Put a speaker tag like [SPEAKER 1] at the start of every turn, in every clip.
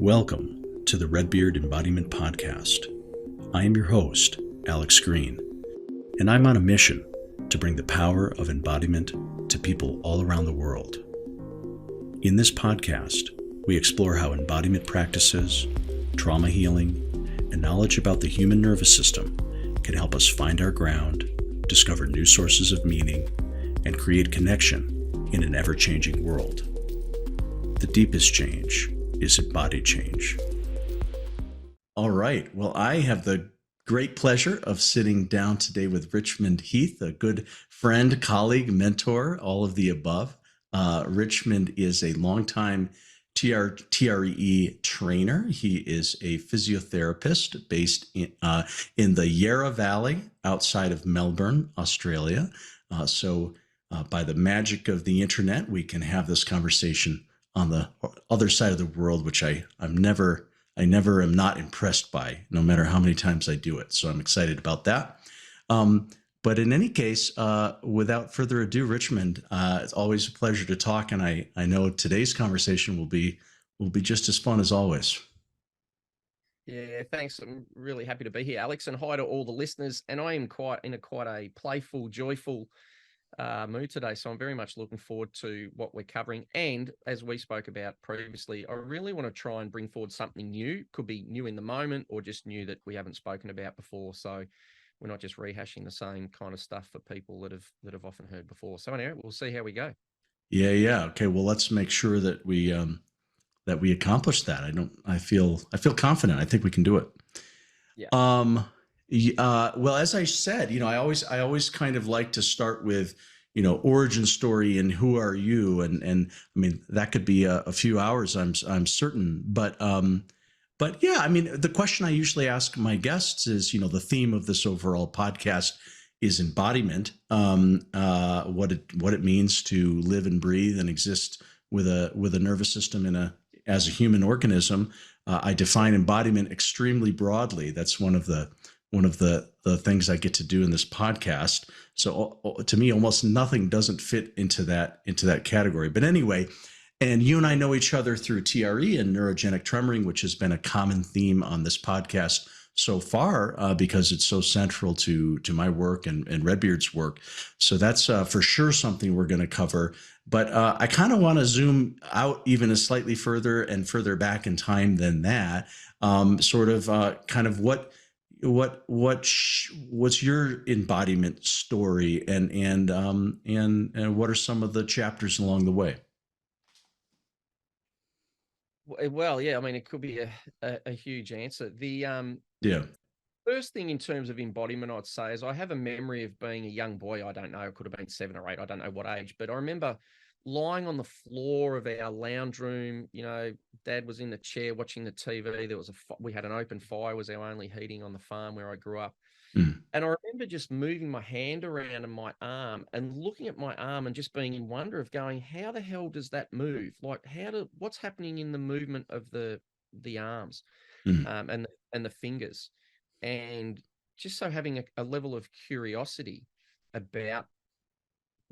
[SPEAKER 1] Welcome to the Redbeard Embodiment Podcast. I am your host, Alex Green, and I'm on a mission to bring the power of embodiment to people all around the world. In this podcast, we explore how embodiment practices, trauma healing, and knowledge about the human nervous system can help us find our ground, discover new sources of meaning, and create connection in an ever-changing world. The deepest change is embodied change. All right. Well, I have the great pleasure of sitting down today with Richmond Heath, a good friend, colleague, mentor, all of the above. Richmond is a longtime TRE trainer. He is a physiotherapist based in the Yarra Valley outside of Melbourne, Australia. So by the magic of the internet, we can have this conversation on the other side of the world, which I never am not impressed by, no matter how many times I do it. So I'm excited about that. But in any case, without further ado, Richmond, it's always a pleasure to talk, and I know today's conversation will be just as fun as always.
[SPEAKER 2] Yeah, thanks. I'm really happy to be here, Alex, and hi to all the listeners. And I am quite a playful, joyful mood today, so I'm very much looking forward to what we're covering. And as we spoke about previously, I really want to try and bring forward something new. Could be new in the moment, or just new that we haven't spoken about before. So we're not just rehashing the same kind of stuff for people that have often heard before. So anyway, we'll see how we go.
[SPEAKER 1] Yeah. Okay. Well, let's make sure that we accomplish that. I feel confident. I think we can do it.
[SPEAKER 2] Yeah.
[SPEAKER 1] Well, as I said, I always kind of like to start with, origin story and who are you? And I mean, that could be a few hours, I'm certain. But yeah, I mean, the question I usually ask my guests is, the theme of this overall podcast is embodiment, what it means to live and breathe and exist with a nervous system as a human organism. I define embodiment extremely broadly. That's one of the things I get to do in this podcast. So to me, almost nothing doesn't fit into that category. But anyway, and you and I know each other through TRE and neurogenic tremoring, which has been a common theme on this podcast so far, because it's so central to my work and Redbeard's work. So that's for sure something we're going to cover. But I kind of want to zoom out even a slightly further and further back in time than that. Kind of what's your embodiment story, and what are some of the chapters along the way?
[SPEAKER 2] Well, yeah, I mean, it could be a huge answer.
[SPEAKER 1] Yeah.
[SPEAKER 2] First thing in terms of embodiment, I'd say, is I have a memory of being a young boy. I don't know, it could have been 7 or 8. I don't know what age, but I remember lying on the floor of our lounge room. Dad was in the chair watching the TV. We had an open fire, was our only heating on the farm where I grew up.
[SPEAKER 1] Mm.
[SPEAKER 2] And I remember just moving my hand around in my arm and looking at my arm and just being in wonder of going, how the hell does that move? Like, what's happening in the movement of the arms,
[SPEAKER 1] Mm.
[SPEAKER 2] and the fingers, and just so having a level of curiosity about,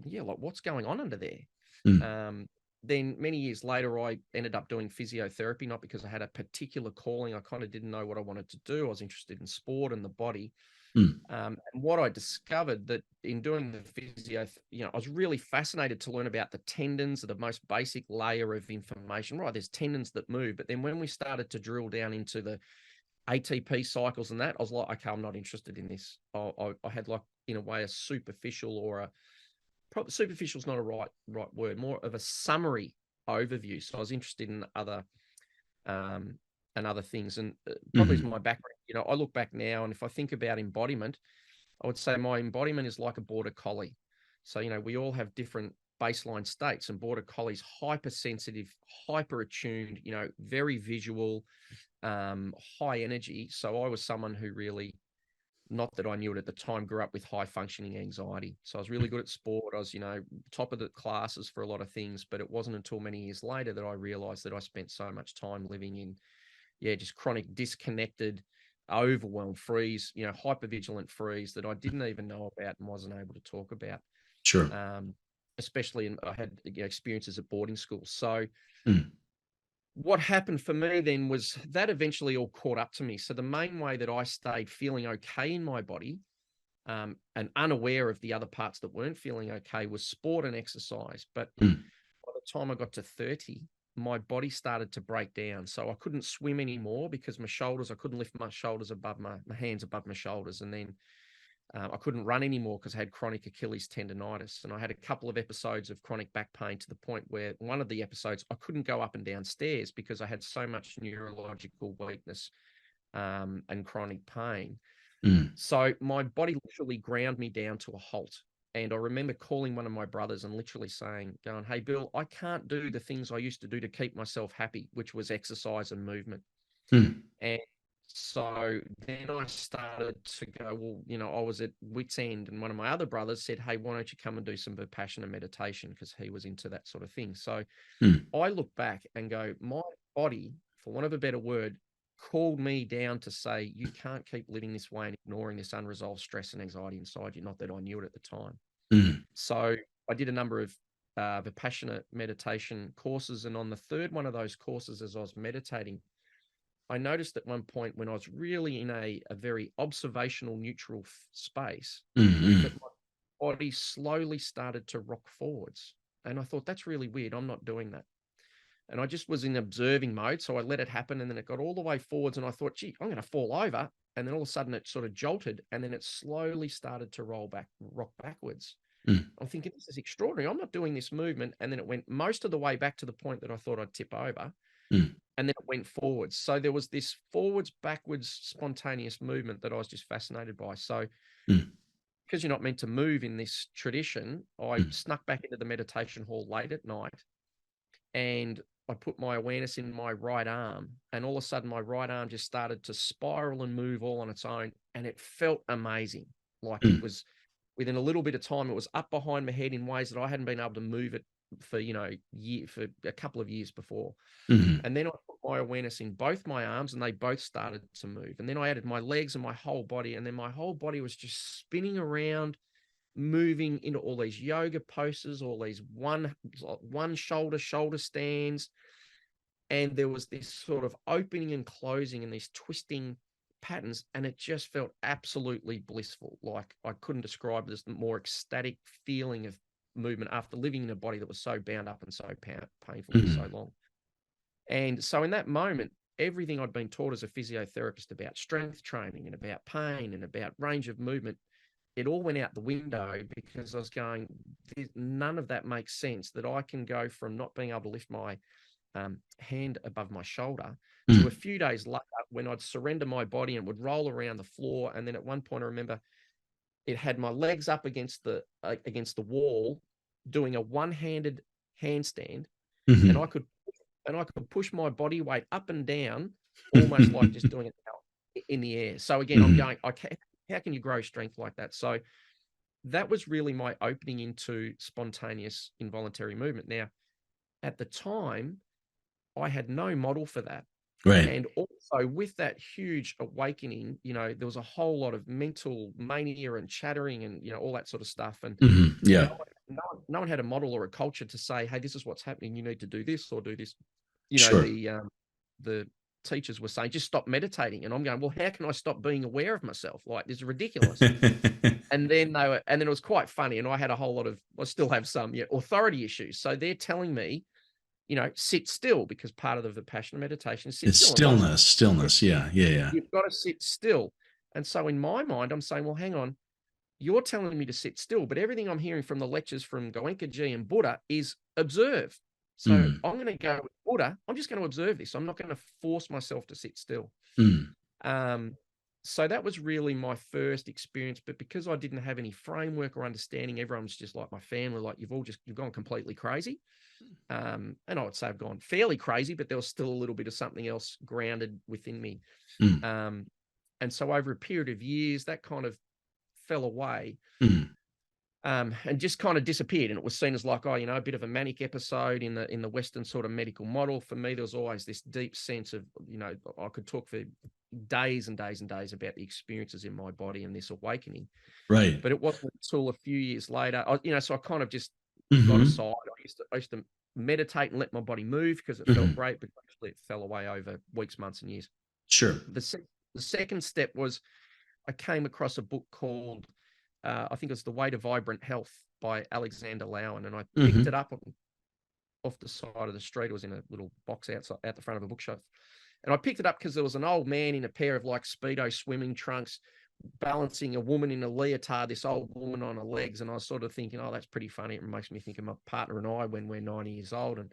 [SPEAKER 2] like, what's going on under there.
[SPEAKER 1] Mm.
[SPEAKER 2] Then many years later, I ended up doing physiotherapy, not because I had a particular calling. I kind of didn't know what I wanted to do. I was interested in sport and the body.
[SPEAKER 1] Mm.
[SPEAKER 2] And what I discovered that in doing the physio, I was really fascinated to learn about the tendons, the most basic layer of information. Right, there's tendons that move, but then when we started to drill down into the ATP cycles and that, I was like, okay, I'm not interested in this. I had, like, in a way, a superficial, or superficial is not a right word, more of a summary overview. So I was interested in other things, and probably is my background. I look back now, and if I think about embodiment, I would say my embodiment is like a border collie. So, we all have different baseline states, and border collies hypersensitive, hyper attuned, very visual, high energy. So I was someone who really, not that I knew it at the time, grew up with high functioning anxiety. So I was really good at sport. I was, top of the classes for a lot of things, but it wasn't until many years later that I realized that I spent so much time living in, just chronic disconnected, overwhelmed freeze, hypervigilant freeze that I didn't even know about and wasn't able to talk about.
[SPEAKER 1] Sure.
[SPEAKER 2] Especially I had experiences at boarding schools. So
[SPEAKER 1] Mm.
[SPEAKER 2] what happened for me then was that eventually all caught up to me. So the main way that I stayed feeling okay in my body, and unaware of the other parts that weren't feeling okay, was sport and exercise. But by the time I got to 30, my body started to break down. So I couldn't swim anymore because I couldn't lift my shoulders above my hands above my shoulders. And then I couldn't run anymore because I had chronic Achilles tendonitis. And I had a couple of episodes of chronic back pain to the point where one of the episodes, I couldn't go up and down stairs because I had so much neurological weakness and chronic pain. So my body literally ground me down to a halt. And I remember calling one of my brothers and literally going, hey, Bill, I can't do the things I used to do to keep myself happy, which was exercise and movement. And so then I started to go, well, I was at wit's end, and one of my other brothers said, hey, why don't you come and do some Vipassana meditation? Because he was into that sort of thing. So I look back and go, my body, for want of a better word, called me down to say, you can't keep living this way and ignoring this unresolved stress and anxiety inside you. Not that I knew it at the time. So I did a number of Vipassana meditation courses. And on the third one of those courses, as I was meditating, I noticed at one point when I was really in a very observational, neutral space, that my body slowly started to rock forwards. And I thought, that's really weird. I'm not doing that. And I just was in observing mode. So I let it happen. And then it got all the way forwards. And I thought, gee, I'm going to fall over. And then all of a sudden it sort of jolted. And then it slowly started to rock backwards. I'm thinking, this is extraordinary. I'm not doing this movement. And then it went most of the way back to the point that I thought I'd tip over. And then it went forwards. So there was this forwards, backwards, spontaneous movement that I was just fascinated by. So because you're not meant to move in this tradition, I snuck back into the meditation hall late at night. And I put my awareness in my right arm, and all of a sudden my right arm just started to spiral and move all on its own. And it felt amazing. Like it was within a little bit of time, it was up behind my head in ways that I hadn't been able to move it for, for a couple of years before. And then I put my awareness in both my arms, and they both started to move. And then I added my legs and my whole body. And then my whole body was just spinning around, moving into all these yoga poses, all these one shoulder stands. And there was this sort of opening and closing and these twisting patterns. And it just felt absolutely blissful. Like I couldn't describe this more ecstatic feeling of movement after living in a body that was so bound up and so painful for so long. And so in that moment, everything I'd been taught as a physiotherapist about strength training and about pain and about range of movement, it all went out the window, because I was going, none of that makes sense, that I can go from not being able to lift my hand above my shoulder to a few days later when I'd surrender my body and would roll around the floor. And then at one point I remember it had my legs up against the wall doing a one-handed handstand, and I could push my body weight up and down almost like just doing it in the air. So again, I'm going, how can you grow strength like that? So that was really my opening into spontaneous involuntary movement. Now, at the time, I had no model for that.
[SPEAKER 1] Right.
[SPEAKER 2] And also with that huge awakening, there was a whole lot of mental mania and chattering and, all that sort of stuff. And no one had a model or a culture to say, hey, this is what's happening. You need to do this or do this. The teachers were saying, just stop meditating. And I'm going, well, how can I stop being aware of myself? Like, this is ridiculous. And then it was quite funny. And I had a whole lot of, I still have some authority issues. So they're telling me, sit still, because part of the Vipassana meditation is
[SPEAKER 1] stillness. Yeah.
[SPEAKER 2] You've got to sit still. And so in my mind, I'm saying, well, hang on, you're telling me to sit still, but everything I'm hearing from the lectures from Goenkaji and Buddha is observe. So I'm going to go with Buddha. I'm just going to observe this. I'm not going to force myself to sit still. So that was really my first experience. But because I didn't have any framework or understanding, everyone's just like my family, like you've gone completely crazy. And I would say I've gone fairly crazy, but there was still a little bit of something else grounded within me. And so over a period of years, that kind of fell away. And just kind of disappeared. And it was seen as like, a bit of a manic episode in the Western sort of medical model. For me, there was always this deep sense of, I could talk for days and days and days about the experiences in my body and this awakening.
[SPEAKER 1] Right.
[SPEAKER 2] But it wasn't until a few years later, so I kind of just got aside. I used to meditate and let my body move because it felt great. But eventually it fell away over weeks, months, and years.
[SPEAKER 1] Sure.
[SPEAKER 2] The second step was I came across a book called, I think it's The Way to Vibrant Health by Alexander Lowen, and I picked it up off the side of the street. It was in a little box outside, out the front of a bookshelf. And I picked it up because there was an old man in a pair of like Speedo swimming trunks balancing a woman in a leotard, this old woman on her legs. And I was sort of thinking, oh, that's pretty funny. It makes me think of my partner and I when we're 90 years old. And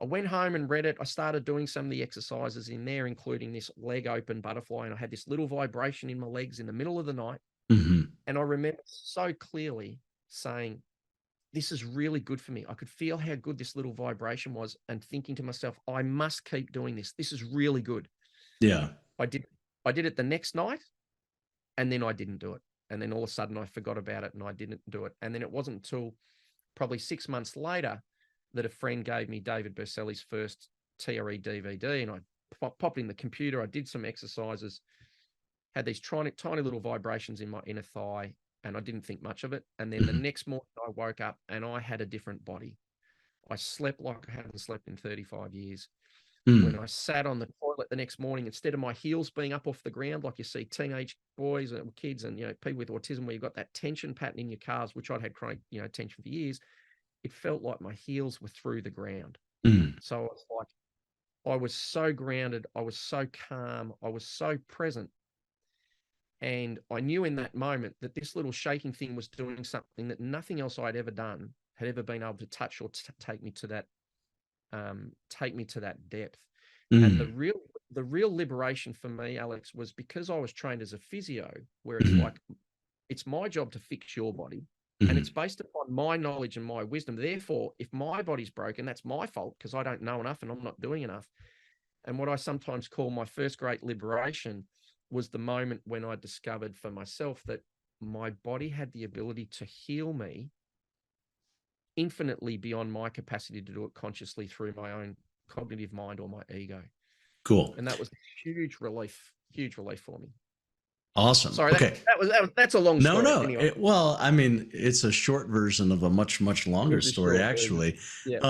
[SPEAKER 2] I went home and read it. I started doing some of the exercises in there, including this leg open butterfly. And I had this little vibration in my legs in the middle of the night. And I remember so clearly saying, this is really good for me. I could feel how good this little vibration was and thinking to myself, I must keep doing this. This is really good.
[SPEAKER 1] Yeah.
[SPEAKER 2] I did it the next night, and then I didn't do it. And then all of a sudden I forgot about it and I didn't do it. And then it wasn't until probably 6 months later that a friend gave me David Berceli's first TRE DVD, and I popped in the computer. I did some exercises, had these tiny little vibrations in my inner thigh, and I didn't think much of it. And then the next morning I woke up and I had a different body. I slept like I hadn't slept in 35 years. When I sat on the toilet the next morning, instead of my heels being up off the ground, like you see teenage boys and kids and, people with autism, where you've got that tension pattern in your calves, which I'd had chronic, tension for years, it felt like my heels were through the ground. So I was like, I was so grounded. I was so calm. I was so present. And I knew in that moment that this little shaking thing was doing something that nothing else I'd ever done had ever been able to touch or take me to that depth. And the real liberation for me, Alex, was because I was trained as a physio, where it's like, it's my job to fix your body, and it's based upon my knowledge and my wisdom. Therefore, if my body's broken, that's my fault because I don't know enough and I'm not doing enough. And what I sometimes call my first great liberation was the moment when I discovered for myself that my body had the ability to heal me infinitely beyond my capacity to do it consciously through my own cognitive mind or my ego.
[SPEAKER 1] Cool.
[SPEAKER 2] And that was huge relief for me.
[SPEAKER 1] Awesome.
[SPEAKER 2] Sorry,
[SPEAKER 1] okay.
[SPEAKER 2] That's a long story.
[SPEAKER 1] No.
[SPEAKER 2] Anyway.
[SPEAKER 1] Well, I mean, it's a short version of a much, much longer story, actually.
[SPEAKER 2] Yeah.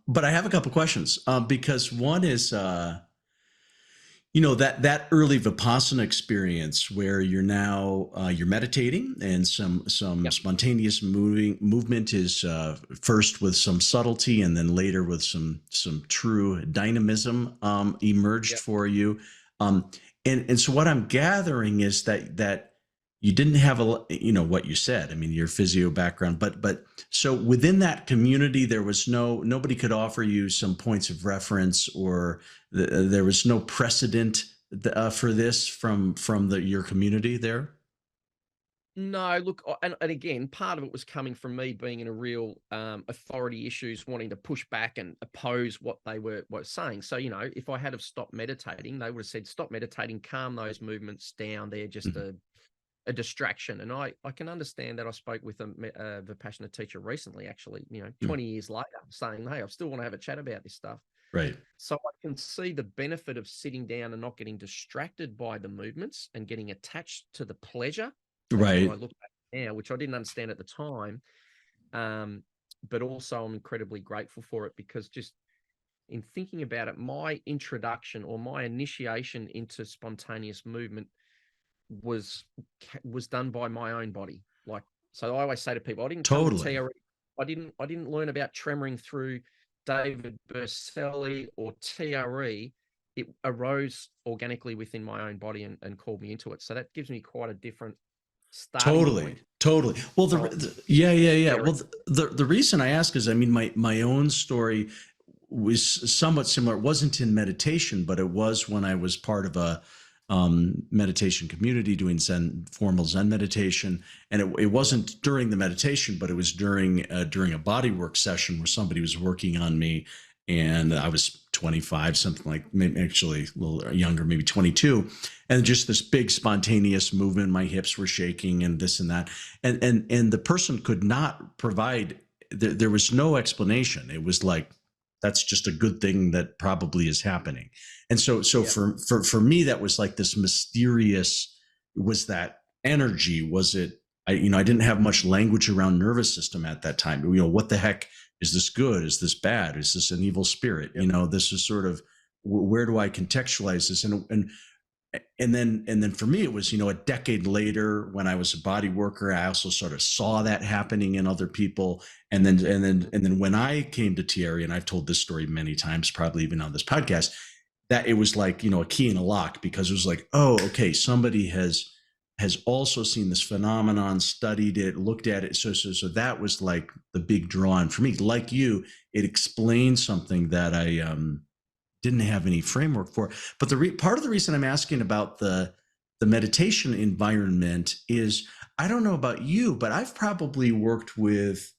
[SPEAKER 1] But I have a couple questions because one is, that early Vipassana experience where you're now you're meditating and some spontaneous movement is first with some subtlety and then later with some true dynamism emerged for you. And so what I'm gathering is that you didn't have what you said. I mean, your physio background, but so within that community, there was nobody could offer you some points of reference, or there was no precedent for this from your community there.
[SPEAKER 2] No, look, and again, part of it was coming from me being in a real authority issues, wanting to push back and oppose what they were saying. So, if I had have stopped meditating, they would have said, stop meditating, calm those movements down. They're just a distraction. And I can understand that. I spoke with a Vipassana teacher recently, actually, 20 years later, saying, hey, I still want to have a chat about this stuff.
[SPEAKER 1] Right.
[SPEAKER 2] So I can see the benefit of sitting down and not getting distracted by the movements and getting attached to the pleasure.
[SPEAKER 1] Right.
[SPEAKER 2] I look back now, which I didn't understand at the time. But also I'm incredibly grateful for it, because just in thinking about it, my introduction or my initiation into spontaneous movement was done by my own body. Like, so I always say to people, I didn't come to TRE. I didn't learn about tremoring through David Berceli or TRE. It arose organically within my own body and called me into it. So that gives me quite a different starting point.
[SPEAKER 1] Totally. Well, yeah. Well, the reason I ask is, I mean, my own story was somewhat similar. It wasn't in meditation, but it was when I was part of a meditation community doing formal Zen meditation. And it wasn't during the meditation, but it was during a bodywork session where somebody was working on me, and I was 25, something like, maybe actually a little younger, maybe 22. And just this big spontaneous movement, my hips were shaking and this and that. And the person could not provide, there was no explanation. It was like, that's just a good thing that probably is happening. And so for me, that was like this mysterious, was that energy? Was it, I didn't have much language around nervous system at that time. What the heck, is this good? Is this bad? Is this an evil spirit? This is sort of where do I contextualize this? And then for me, it was, a decade later when I was a body worker, I also sort of saw that happening in other people. And then when I came to TRE, and I've told this story many times, probably even on this podcast, that it was like, a key in a lock, because it was like, oh, okay, somebody has also seen this phenomenon, studied it, looked at it. So that was like the big draw. And for me, like you, it explained something that I didn't have any framework for. But part of the reason I'm asking about the meditation environment is, I don't know about you, but I've probably worked with,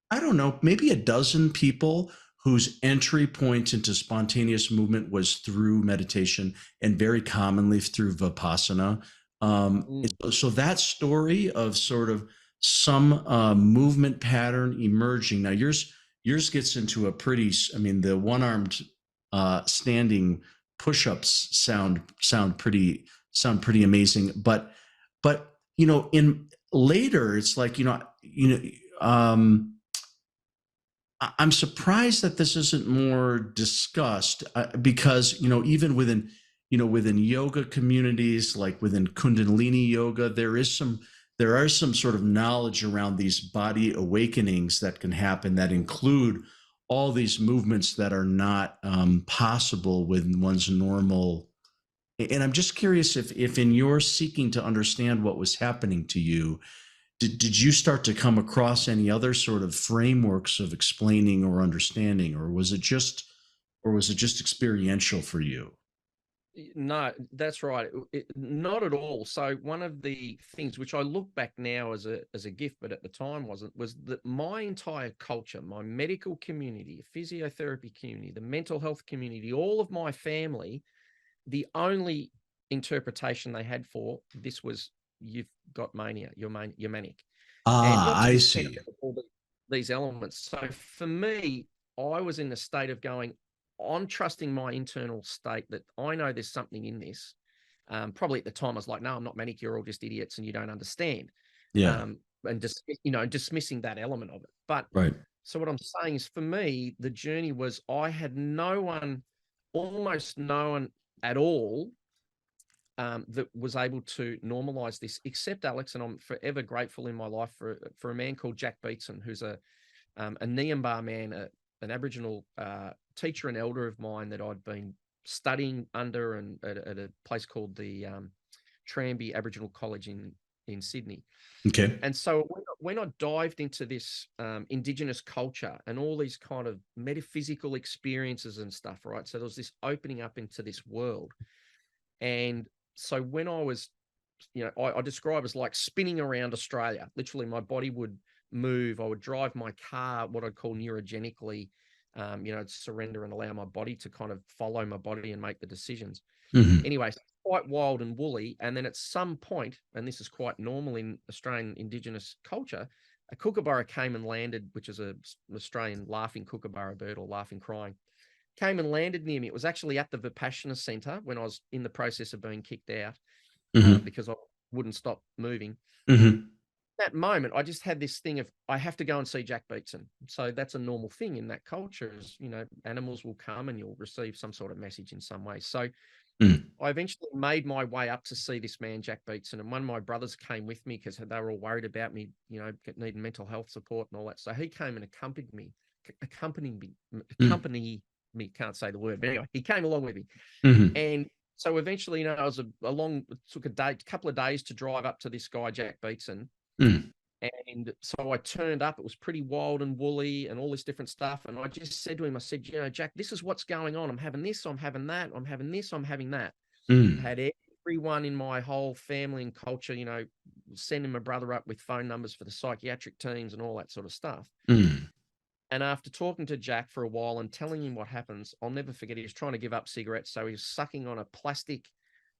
[SPEAKER 1] I don't know, maybe a dozen people whose entry point into spontaneous movement was through meditation, and very commonly through Vipassana.
[SPEAKER 2] Mm.
[SPEAKER 1] So that story of sort of some movement pattern emerging. Now yours gets into a pretty, I mean, the one-armed standing push-ups sound pretty amazing, but in later it's like, I'm surprised that this isn't more discussed, because even within yoga communities, like within Kundalini yoga, there are some sort of knowledge around these body awakenings that can happen, that include all these movements that are not possible with one's normal. And I'm just curious if in your seeking to understand what was happening to you, did you start to come across any other sort of frameworks of explaining or understanding, or was it just experiential for you?
[SPEAKER 2] No, that's right. Not at all. So one of the things which I look back now as a gift, but at the time wasn't, was that my entire culture, my medical community, physiotherapy community, the mental health community, all of my family, the only interpretation they had for this was, you've got mania, you're manic, and not to
[SPEAKER 1] I
[SPEAKER 2] discount
[SPEAKER 1] see.
[SPEAKER 2] all these elements. So for me, I was in the state of going, I'm trusting my internal state that I know there's something in this. Probably at the time I was like, no, I'm not manic, you're all just idiots and you don't understand.
[SPEAKER 1] Yeah.
[SPEAKER 2] And just, dismissing that element of it. But
[SPEAKER 1] Right.
[SPEAKER 2] so what I'm saying is, for me, the journey was, I had no one, almost no one at all, that was able to normalize this, except Alex. And I'm forever grateful in my life for a man called Jack Beatson, who's a Niambar man, an Aboriginal teacher and elder of mine that I'd been studying under, and at a place called the Tranby Aboriginal College in Sydney.
[SPEAKER 1] Okay.
[SPEAKER 2] And so when I dived into this Indigenous culture and all these kind of metaphysical experiences and stuff, right? So there was this opening up into this world. And so when I was, I describe as like spinning around Australia. Literally, my body would move. I would drive my car, what I'd call neurogenically, surrender and allow my body to kind of follow my body and make the decisions.
[SPEAKER 1] Mm-hmm.
[SPEAKER 2] Anyway, so quite wild and woolly. And then at some point, and this is quite normal in Australian Indigenous culture, a kookaburra came and landed, which is an Australian laughing kookaburra bird, or laughing crying, came and landed near me. It was actually at the Vipassana Center when I was in the process of being kicked out,
[SPEAKER 1] Mm-hmm.
[SPEAKER 2] because I wouldn't stop moving.
[SPEAKER 1] Mm-hmm.
[SPEAKER 2] That moment, I just had this thing of, I have to go and see Jack Beatson. So that's a normal thing in that culture, is, animals will come and you'll receive some sort of message in some way. So
[SPEAKER 1] Mm-hmm.
[SPEAKER 2] I eventually made my way up to see this man, Jack Beatson, and one of my brothers came with me because they were all worried about me, needing mental health support and all that. So he came and accompanied me, can't say the word, but anyway, he came along with me.
[SPEAKER 1] Mm-hmm.
[SPEAKER 2] And so eventually, I was it took a couple of days to drive up to this guy, Jack Beatson.
[SPEAKER 1] Mm-hmm.
[SPEAKER 2] And so I turned up. It was pretty wild and woolly and all this different stuff. And I just said to him, I said, Jack, this is what's going on. I'm having this, I'm having that, I'm having this, I'm having that. I
[SPEAKER 1] Mm-hmm.
[SPEAKER 2] had everyone in my whole family and culture, sending my brother up with phone numbers for the psychiatric teams and all that sort of stuff.
[SPEAKER 1] Mm-hmm.
[SPEAKER 2] And after talking to Jack for a while and telling him what happens, I'll never forget, he was trying to give up cigarettes. So he was sucking on a plastic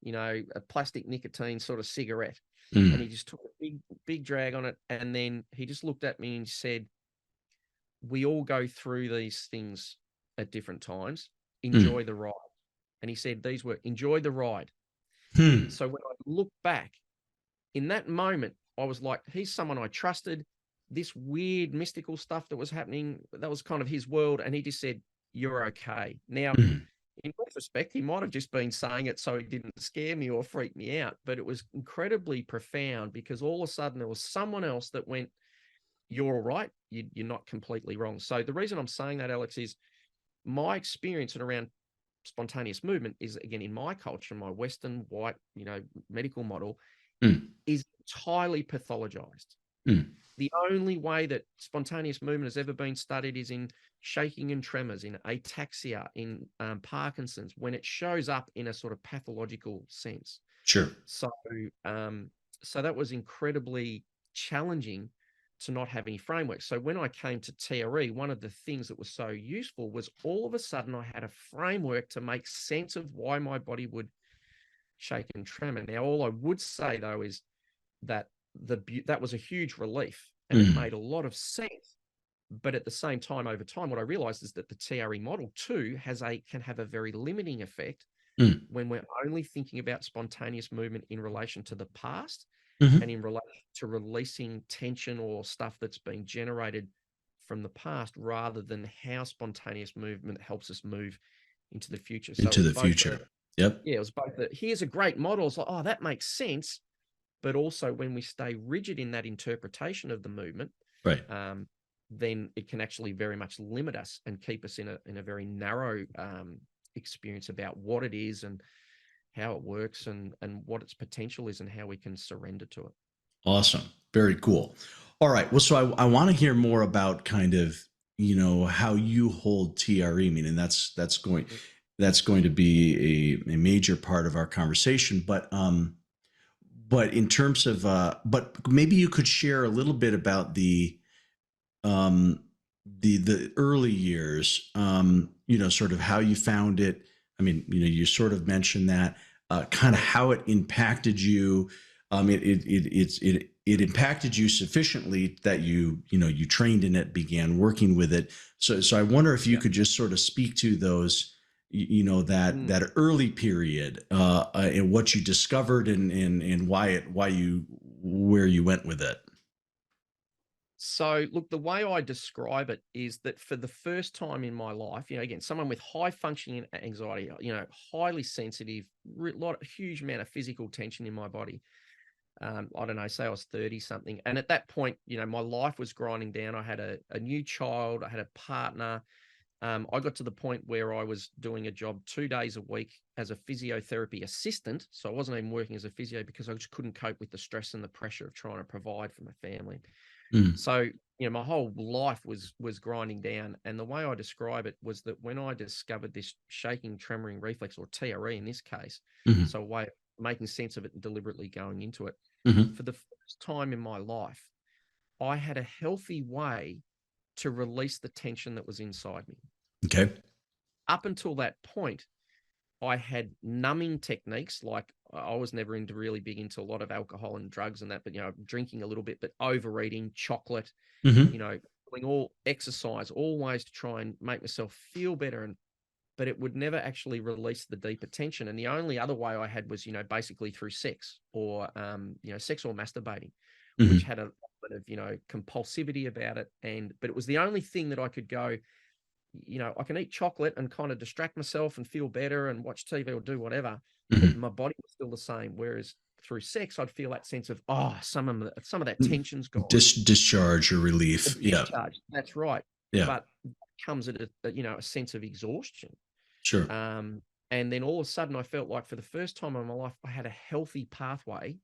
[SPEAKER 2] nicotine sort of cigarette. And he just took a big, big drag on it. And then he just looked at me and said, we all go through these things at different times. Enjoy the ride. And he said these were, enjoy the ride.
[SPEAKER 1] Mm-hmm.
[SPEAKER 2] So when I look back, in that moment, I was like, he's someone I trusted. This weird mystical stuff that was happening, that was kind of his world. And he just said, you're okay. Now, In retrospect, he might have just been saying it so he didn't scare me or freak me out, but it was incredibly profound because all of a sudden there was someone else that went, "You're all right. You're not completely wrong." So the reason I'm saying that, Alex, is my experience and around spontaneous movement is, again, in my culture, my Western white, medical model,
[SPEAKER 1] Mm.
[SPEAKER 2] is entirely pathologized.
[SPEAKER 1] Mm.
[SPEAKER 2] The only way that spontaneous movement has ever been studied is in shaking and tremors, in ataxia, in Parkinson's, when it shows up in a sort of pathological sense.
[SPEAKER 1] Sure.
[SPEAKER 2] So, so that was incredibly challenging to not have any framework. So when I came to TRE, one of the things that was so useful was all of a sudden I had a framework to make sense of why my body would shake and tremor. Now, all I would say though is that that was a huge relief and it made a lot of sense. But at the same time, over time, what I realized is that the TRE model too can have a very limiting effect when we're only thinking about spontaneous movement in relation to the past and in relation to releasing tension or stuff that's been generated from the past, rather than how spontaneous movement helps us move into the future. So
[SPEAKER 1] Into the future. Yep.
[SPEAKER 2] Yeah, it was both here's a great model. It's like, oh, that makes sense. But also when we stay rigid in that interpretation of the movement,
[SPEAKER 1] right,
[SPEAKER 2] then it can actually very much limit us and keep us in a very narrow experience about what it is and how it works and what its potential is and how we can surrender to it.
[SPEAKER 1] Awesome. Very cool. All right. Well, so I want to hear more about kind of, how you hold TRE, meaning that's going to be a major part of our conversation. But in terms of, but maybe you could share a little bit about the early years, sort of how you found it. I mean, you sort of mentioned that, kind of how it impacted you. It impacted you sufficiently that you trained in it, began working with it. So I wonder if you could just sort of speak to those, that early period, and what you discovered and where you went with it.
[SPEAKER 2] So look, the way I describe it is that for the first time in my life, again, someone with high functioning anxiety, highly sensitive, huge amount of physical tension in my body. I don't know, say I was 30 something. And at that point, my life was grinding down. I had a new child. I had a partner. I got to the point where I was doing a job 2 days a week as a physiotherapy assistant. So I wasn't even working as a physio because I just couldn't cope with the stress and the pressure of trying to provide for my family. So, my whole life was grinding down. And the way I describe it was that when I discovered this shaking, tremoring reflex, or TRE in this case, so a way of making sense of it and deliberately going into it, for the first time in my life, I had a healthy way to release the tension that was inside me.
[SPEAKER 1] Okay.
[SPEAKER 2] Up until that point, I had numbing techniques. Like, I was never really big into a lot of alcohol and drugs and that, but, drinking a little bit, but overeating, chocolate, doing all exercise, all ways to try and make myself feel better. But it would never actually release the deeper tension. And the only other way I had was, basically through sex or, sex or masturbating, which had a bit of, compulsivity about it. But it was the only thing that I could go, I can eat chocolate and kind of distract myself and feel better and watch TV or do whatever, but my body was still the same. Whereas through sex, I'd feel that sense of, some of that tension's gone.
[SPEAKER 1] Discharge or relief. Yeah.
[SPEAKER 2] That's right.
[SPEAKER 1] Yeah.
[SPEAKER 2] But it comes at a sense of exhaustion.
[SPEAKER 1] Sure.
[SPEAKER 2] And then all of a sudden I felt like for the first time in my life, I had a healthy pathway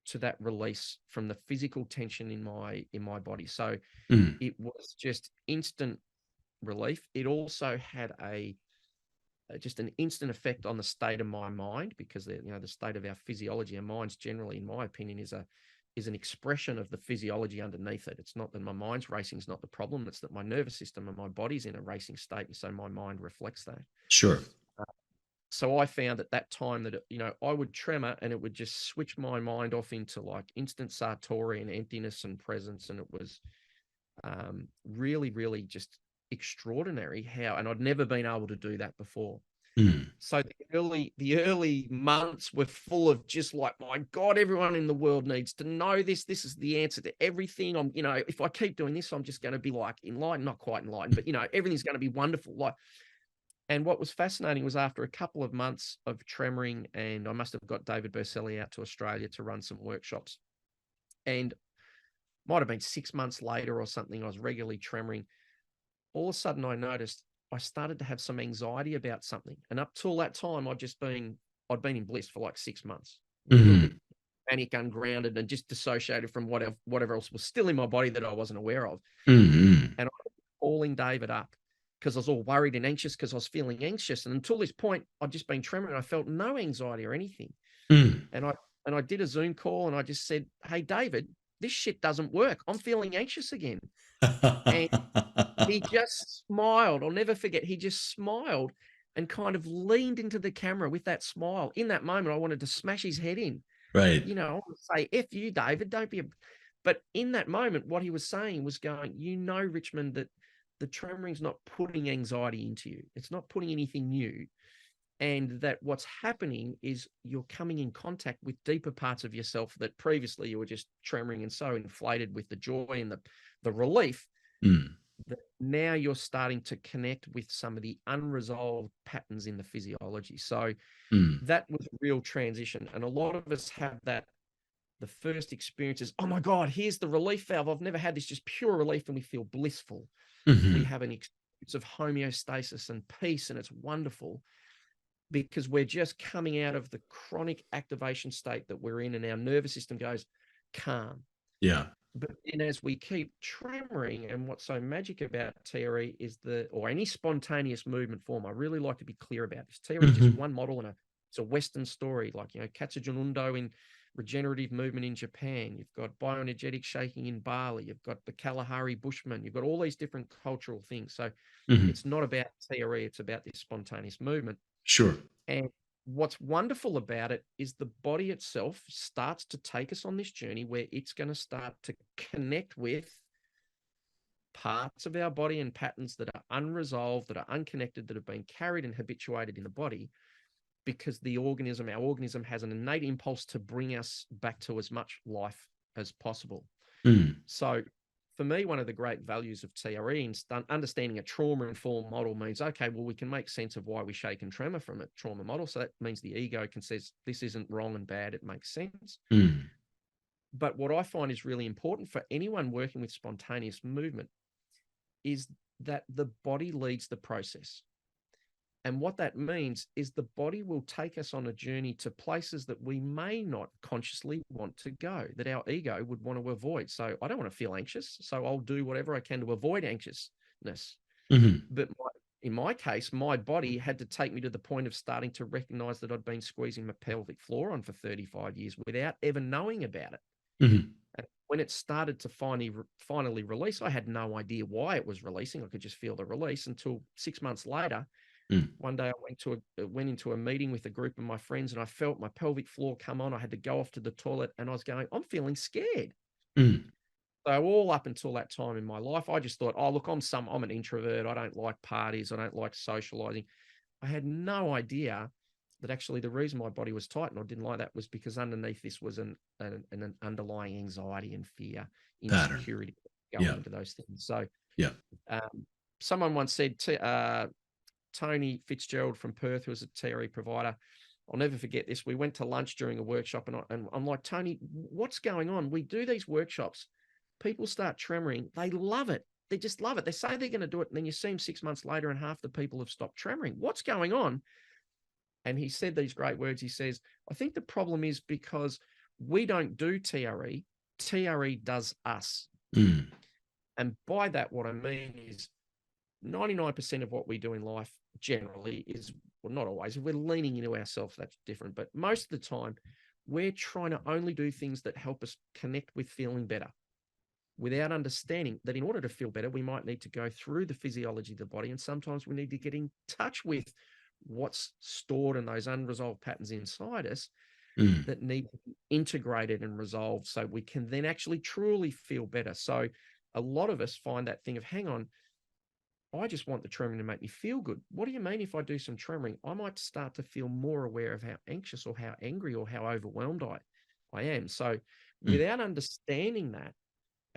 [SPEAKER 2] to that release from the physical tension in my body. So it was just instant relief. It also had just an instant effect on the state of my mind, because the state of our physiology, our minds generally, in my opinion, is an expression of the physiology underneath it. It's not that my mind's racing is not the problem. It's that my nervous system and my body's in a racing state. And so my mind reflects that.
[SPEAKER 1] Sure.
[SPEAKER 2] So I found at that time that, I would tremor and it would just switch my mind off into like instant satori and emptiness and presence. And it was really, really just extraordinary and I'd never been able to do that before. So the early months were full of just like, my God, everyone in the world needs to know this. This is the answer to everything. I'm, if I keep doing this, I'm just going to be like enlightened, not quite enlightened, but everything's going to be wonderful. Like, And what was fascinating was after a couple of months of tremoring, and I must have got David Berselli out to Australia to run some workshops, and might have been 6 months later or something, I was regularly tremoring. All of a sudden I noticed I started to have some anxiety about something. And up till that time, I'd been in bliss for like 6 months, a little bit panic, ungrounded, and just dissociated from whatever else was still in my body that I wasn't aware of. And I was calling David up because I was all worried and anxious because I was feeling anxious. And until this point, I'd just been tremoring. I felt no anxiety or anything. And I did a Zoom call and I just said, "Hey, David, this shit doesn't work. I'm feeling anxious again." And he just smiled. I'll never forget. He just smiled and kind of leaned into the camera with that smile. In that moment, I wanted to smash his head in.
[SPEAKER 1] Right.
[SPEAKER 2] You know, I want to say, "F you, David, don't be a..." But in that moment, what he was saying was going, Richmond, that the tremoring's not putting anxiety into you. It's not putting anything new. And that what's happening is you're coming in contact with deeper parts of yourself that previously you were just tremoring and so inflated with the joy and the relief, that now you're starting to connect with some of the unresolved patterns in the physiology. So that was a real transition. And a lot of us have that. The first experience is, "Oh my God, here's the relief valve. I've never had this, just pure relief." And we feel blissful. We have an experience of homeostasis and peace, and it's wonderful because we're just coming out of the chronic activation state that we're in, and our nervous system goes calm.
[SPEAKER 1] Yeah.
[SPEAKER 2] But then as we keep tremoring, and what's so magic about TRE is or any spontaneous movement form, I really like to be clear about this. TRE is just one model, and it's a Western story, like, Katsujon Undo in regenerative movement in Japan. You've got bioenergetic shaking in Bali. You've got the Kalahari Bushman. You've got all these different cultural things. So it's not about TRE. It's about this spontaneous movement.
[SPEAKER 1] Sure.
[SPEAKER 2] And what's wonderful about it is the body itself starts to take us on this journey where it's going to start to connect with parts of our body and patterns that are unresolved, that are unconnected, that have been carried and habituated in the body, because our organism has an innate impulse to bring us back to as much life as possible. So for me, one of the great values of TRE and understanding a trauma-informed model means, okay, well, we can make sense of why we shake and tremor from a trauma model. So that means the ego can say, this isn't wrong and bad. It makes sense. But what I find is really important for anyone working with spontaneous movement is that the body leads the process. And what that means is the body will take us on a journey to places that we may not consciously want to go, that our ego would want to avoid. So I don't want to feel anxious, so I'll do whatever I can to avoid anxiousness. But in my case, my body had to take me to the point of starting to recognize that I'd been squeezing my pelvic floor on for 35 years without ever knowing about it. And when it started to finally release, I had no idea why it was releasing. I could just feel the release until 6 months later. One day I went into a meeting with a group of my friends, and I felt my pelvic floor come on. I had to go off to the toilet, and I was going, I'm feeling scared. So all up until that time in my life, I just thought, oh, look, I'm an introvert. I don't like parties. I don't like socializing. I had no idea that actually the reason my body was tight and I didn't like that was because underneath this was an underlying anxiety and fear, insecurity going into those things. So someone once said, Tony Fitzgerald from Perth, who was a TRE provider, I'll never forget this. We went to lunch during a workshop, and I'm like, Tony, what's going on? We do these workshops. People start tremoring. They love it. They just love it. They say they're going to do it, and then you see them 6 months later, and half the people have stopped tremoring. What's going on? And he said these great words. He says, I think the problem is because we don't do TRE. TRE does us. And by that, what I mean is 99% of what we do in life generally is, well, not always, if we're leaning into ourselves, that's different. But most of the time, we're trying to only do things that help us connect with feeling better, without understanding that in order to feel better, we might need to go through the physiology of the body. And sometimes we need to get in touch with what's stored in those unresolved patterns inside us that need to be integrated and resolved so we can then actually truly feel better. So a lot of us find that thing of, hang on, I just want the tremoring to make me feel good. What do you mean if I do some tremoring? I might start to feel more aware of how anxious or how angry or how overwhelmed I am. So without understanding that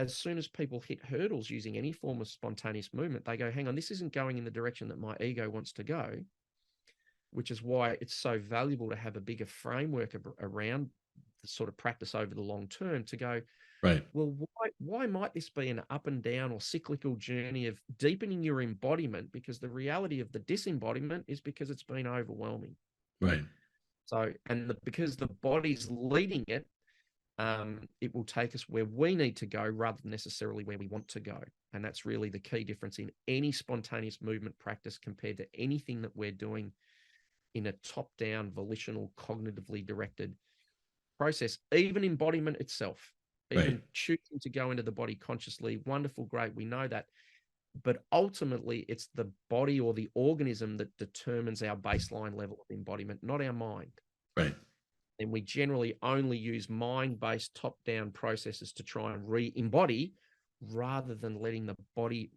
[SPEAKER 2] as soon as people hit hurdles using any form of spontaneous movement, they go, hang on, this isn't going in the direction that my ego wants to go, which is why it's so valuable to have a bigger framework around the sort of practice over the long term to go,
[SPEAKER 1] Right.
[SPEAKER 2] well, why might this be an up and down or cyclical journey of deepening your embodiment? Because the reality of the disembodiment is because it's been overwhelming.
[SPEAKER 1] Right.
[SPEAKER 2] So, and because the body's leading it, it will take us where we need to go rather than necessarily where we want to go. And that's really the key difference in any spontaneous movement practice compared to anything that we're doing in a top-down, volitional, cognitively directed process. Even embodiment itself, even
[SPEAKER 1] Right.
[SPEAKER 2] choosing to go into the body consciously, wonderful, great, we know that. But ultimately, it's the body or the organism that determines our baseline level of embodiment, not our mind.
[SPEAKER 1] Right.
[SPEAKER 2] And we generally only use mind-based top-down processes to try and re-embody rather than letting the body,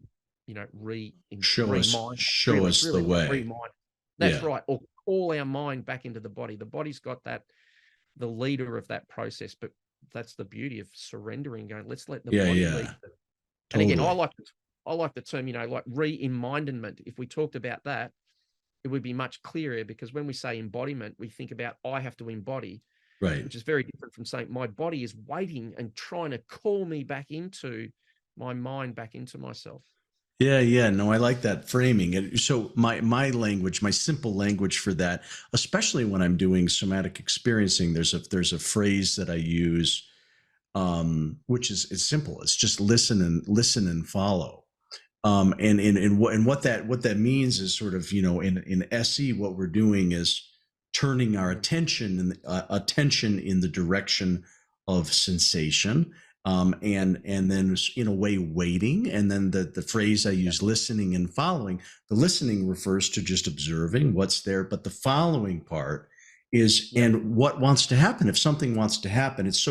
[SPEAKER 1] Show us
[SPEAKER 2] re-mind.
[SPEAKER 1] show
[SPEAKER 2] It's
[SPEAKER 1] us the
[SPEAKER 2] really like
[SPEAKER 1] way.
[SPEAKER 2] re-mind. That's
[SPEAKER 1] Yeah.
[SPEAKER 2] right. Or call our mind back into the body. The body's got that, the leader of that process, but that's the beauty of surrendering, going, let's let the body lead. And again,
[SPEAKER 1] Totally.
[SPEAKER 2] I like the term, like re-embodiment. If we talked about that, it would be much clearer, because when we say embodiment, we think about I have to embody,
[SPEAKER 1] Right.
[SPEAKER 2] which is very different from saying my body is waiting and trying to call me back into my mind, back into myself.
[SPEAKER 1] Yeah, yeah. No, I like that framing. And so my language, my simple language for that, especially when I'm doing somatic experiencing, there's a phrase that I use, which is it's simple. It's just listen and follow. And what that means is sort of, in SE, what we're doing is turning our attention in the direction of sensation, and then in a way waiting. And then the phrase I use, listening and following. The listening refers to just observing what's there, but the following part is, and what wants to happen. If something wants to happen, it's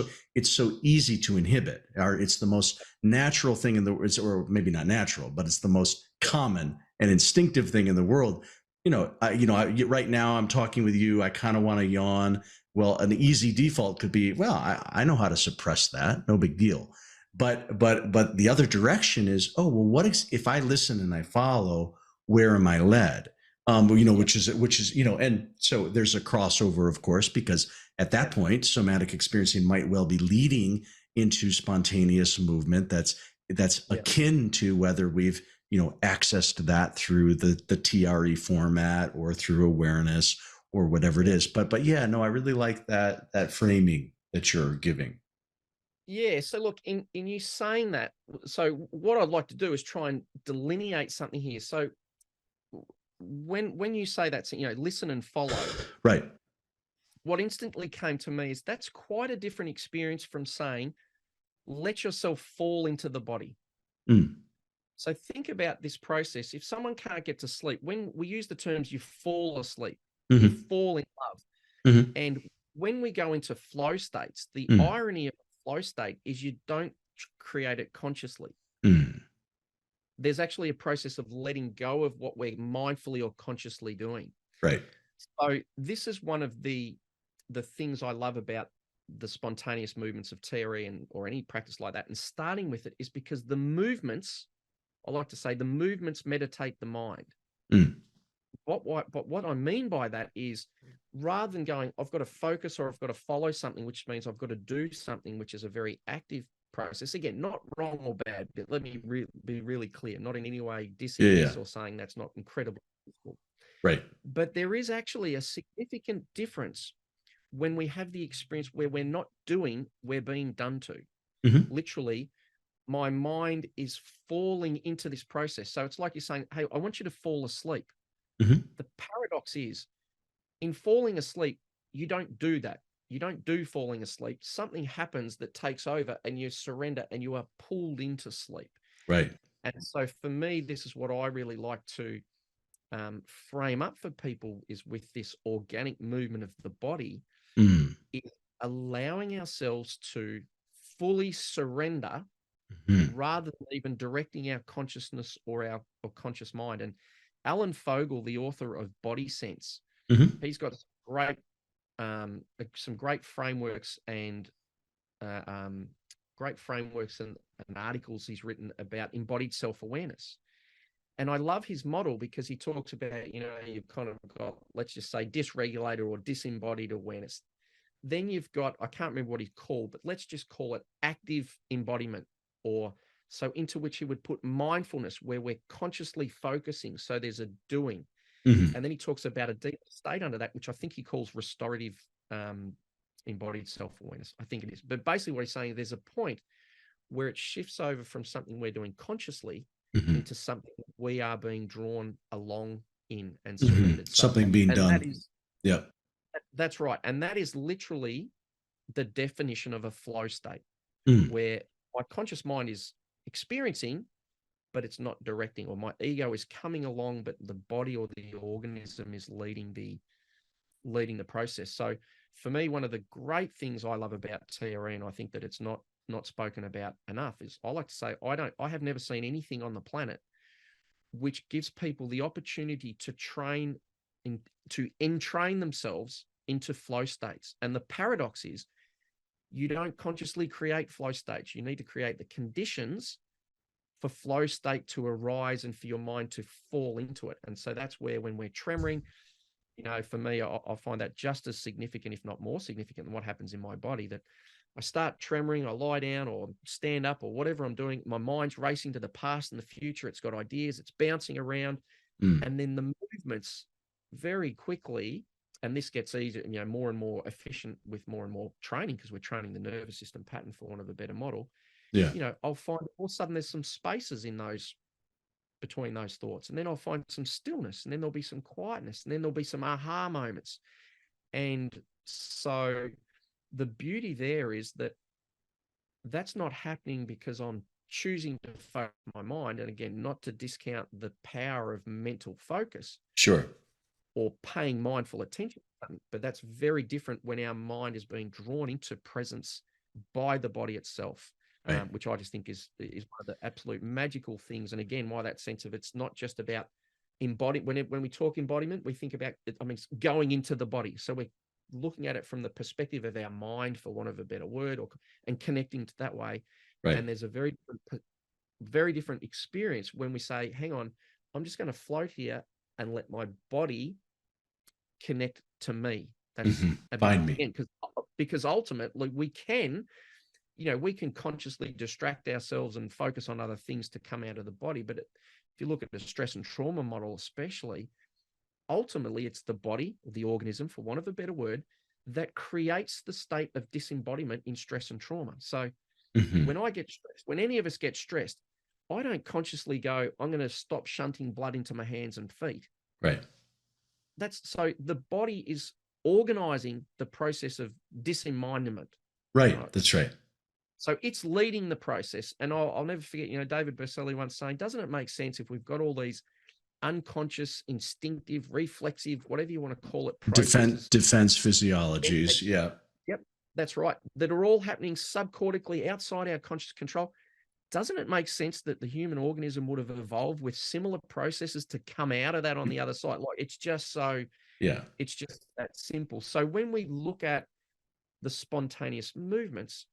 [SPEAKER 1] so easy to inhibit. It's the most natural thing in the world, or maybe not natural, but it's the most common and instinctive thing in the world. Right now I'm talking with you. I kind of want to yawn. Well, an easy default could be, well, I know how to suppress that. No big deal. But the other direction is, oh, well, if I listen and I follow, where am I led? Which is, and so there's a crossover, of course, because at that point, somatic experiencing might well be leading into spontaneous movement that's akin to whether we've accessed that through the TRE format or through awareness or whatever it is. But yeah, no, I really like that framing that you're giving.
[SPEAKER 2] Yeah. So look, in you saying that, so what I'd like to do is try and delineate something here. So when you say that, listen and follow,
[SPEAKER 1] Right.
[SPEAKER 2] what instantly came to me is that's quite a different experience from saying, let yourself fall into the body.
[SPEAKER 1] Mm.
[SPEAKER 2] So think about this process. If someone can't get to sleep, when we use the terms, you fall asleep, you fall in love. And when we go into flow states, the irony of a flow state is you don't create it consciously. There's actually a process of letting go of what we're mindfully or consciously doing.
[SPEAKER 1] Right.
[SPEAKER 2] So this is one of the things I love about the spontaneous movements of TRE or any practice like that. And starting with it is because the movements, I like to say, the movements meditate the mind. But what I mean by that is, rather than going, I've got to focus or I've got to follow something, which means I've got to do something, which is a very active process. Again, not wrong or bad, but let me be really clear, not in any way dissing this or saying that's not incredibly difficult.
[SPEAKER 1] Right.
[SPEAKER 2] But there is actually a significant difference when we have the experience where we're not doing, we're being done to. Literally, my mind is falling into this process. So it's like you're saying, hey, I want you to fall asleep. The paradox is, in falling asleep, you don't do that. You don't do falling asleep. Something happens that takes over and you surrender and you are pulled into sleep.
[SPEAKER 1] Right.
[SPEAKER 2] And so for me, this is what I really like to frame up for people, is with this organic movement of the body, is allowing ourselves to fully surrender rather than even directing our consciousness or our conscious mind. And Alan Fogel, the author of Body Sense, he's got some great frameworks and great frameworks and articles he's written about embodied self-awareness. And I love his model because he talks about, you've kind of got, let's just say, dysregulated or disembodied awareness. Then you've got, I can't remember what he's called, but let's just call it active embodiment, or so into which he would put mindfulness, where we're consciously focusing. So there's a doing.
[SPEAKER 1] Mm-hmm.
[SPEAKER 2] And then he talks about a deep state under that, which I think he calls restorative embodied self-awareness. I think it is. But basically what he's saying, there's a point where it shifts over from something we're doing consciously
[SPEAKER 1] Mm-hmm.
[SPEAKER 2] into something we are being drawn along in and
[SPEAKER 1] Mm-hmm.
[SPEAKER 2] surrendered.
[SPEAKER 1] Something being done.
[SPEAKER 2] Yeah. That's right. And that is literally the definition of a flow state, where my conscious mind is experiencing, but it's not directing, or my ego is coming along, but the body or the organism is leading the process. So for me, one of the great things I love about TRE, and I think that it's not spoken about enough, is I like to say, I have never seen anything on the planet which gives people the opportunity to entrain themselves into flow states. And the paradox is, you don't consciously create flow states. You need to create the conditions for flow state to arise and for your mind to fall into it. And so that's where, when we're tremoring, for me, I find that just as significant, if not more significant, than what happens in my body, that I start tremoring, I lie down or stand up or whatever I'm doing, my mind's racing to the past and the future. It's got ideas, it's bouncing around. And then the movements very quickly, and this gets easier, more and more efficient with more and more training, because we're training the nervous system pattern, for want of a better model.
[SPEAKER 1] Yeah.
[SPEAKER 2] I'll find all of a sudden there's some spaces in those, between those thoughts. And then I'll find some stillness, and then there'll be some quietness, and then there'll be some aha moments. And so the beauty there is that that's not happening because I'm choosing to focus my mind. And again, not to discount the power of mental focus.
[SPEAKER 1] Sure.
[SPEAKER 2] Or paying mindful attention, but that's very different when our mind is being drawn into presence by the body itself. Right. Which I just think is one of the absolute magical things. And again, why that sense of, it's not just about embodiment. When we talk embodiment, we think about it, going into the body. So we're looking at it from the perspective of our mind, for want of a better word, and connecting to that way. Right. And there's a very different experience when we say, hang on, I'm just going to float here and let my body connect to me. That's
[SPEAKER 1] find me.
[SPEAKER 2] Because ultimately we can consciously distract ourselves and focus on other things to come out of the body. But if you look at the stress and trauma model, especially, ultimately it's the body, the organism, for want of a better word, that creates the state of disembodiment in stress and trauma. So when I get stressed, when any of us get stressed, I don't consciously go, I'm going to stop shunting blood into my hands and feet.
[SPEAKER 1] Right.
[SPEAKER 2] So the body is organizing the process of disembodiment.
[SPEAKER 1] Right. That's right.
[SPEAKER 2] So it's leading the process. And I'll never forget, David Berceli once saying, doesn't it make sense if we've got all these unconscious, instinctive, reflexive, whatever you want to call it,
[SPEAKER 1] defense physiologies. Yeah.
[SPEAKER 2] Yep. That's right. That are all happening subcortically outside our conscious control. Doesn't it make sense that the human organism would have evolved with similar processes to come out of that on the other side? Like, it's just it's just that simple. So when we look at the spontaneous movements,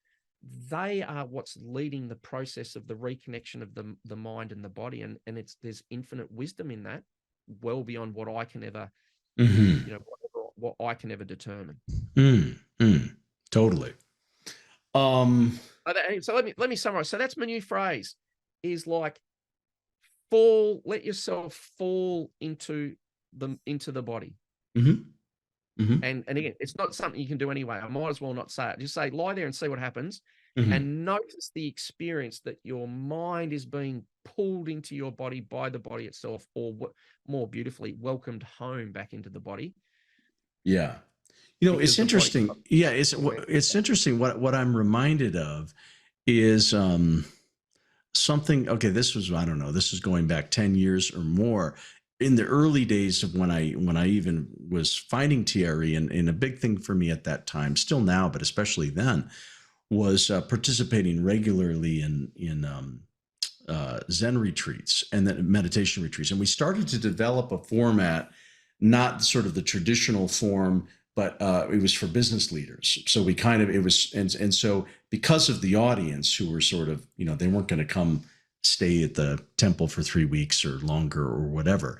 [SPEAKER 2] they are what's leading the process of the reconnection of the mind and the body. And there's infinite wisdom in that, well beyond what I can ever, what I can ever determine.
[SPEAKER 1] Totally.
[SPEAKER 2] So let me summarize. So that's my new phrase, is like, let yourself fall into the body. And again, it's not something you can do anyway. I might as well not say it. Just say, lie there and see what happens. And notice the experience that your mind is being pulled into your body by the body itself, or more beautifully, welcomed home back into the body.
[SPEAKER 1] Yeah. It's interesting. It's interesting. What I'm reminded of is something. Okay, this was, I don't know, this is going back 10 years or more. In the early days of when I even was finding TRE, and a big thing for me at that time, still now, but especially then, was participating regularly in Zen retreats and then meditation retreats. And we started to develop a format, not sort of the traditional form, but it was for business leaders. So we kind of, it was, and so because of the audience who were sort of, they weren't going to come stay at the temple for 3 weeks or longer or whatever.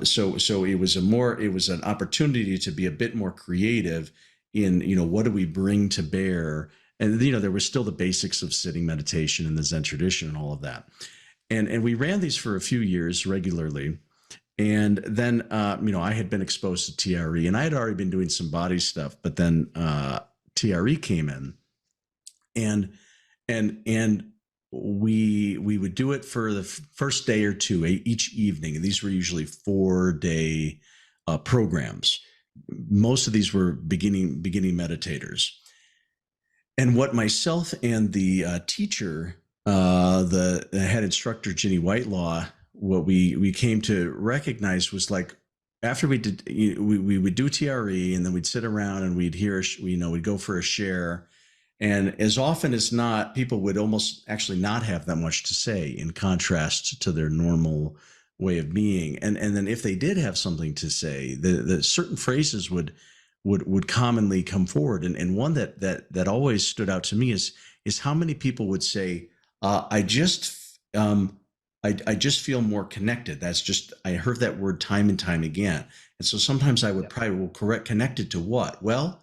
[SPEAKER 1] So it was it was an opportunity to be a bit more creative in, what do we bring to bear? And, there was still the basics of sitting meditation and the Zen tradition and all of that. And we ran these for a few years regularly. And then, I had been exposed to TRE, and I had already been doing some body stuff, but then TRE came in, and we would do it for the first day or two each evening, and these were usually 4-day programs. Most of these were beginning meditators, and what myself and the teacher, the head instructor, Ginny Whitelaw, what we came to recognize was, like, after we did, we would do TRE, and then we'd sit around and we'd hear, we'd go for a share. And as often as not, people would almost actually not have that much to say, in contrast to their normal way of being. And then if they did have something to say, the certain phrases would commonly come forward. And one that always stood out to me is how many people would say, I just feel more connected. I heard that word time and time again. And so sometimes I would probably correct, connected to what? Well,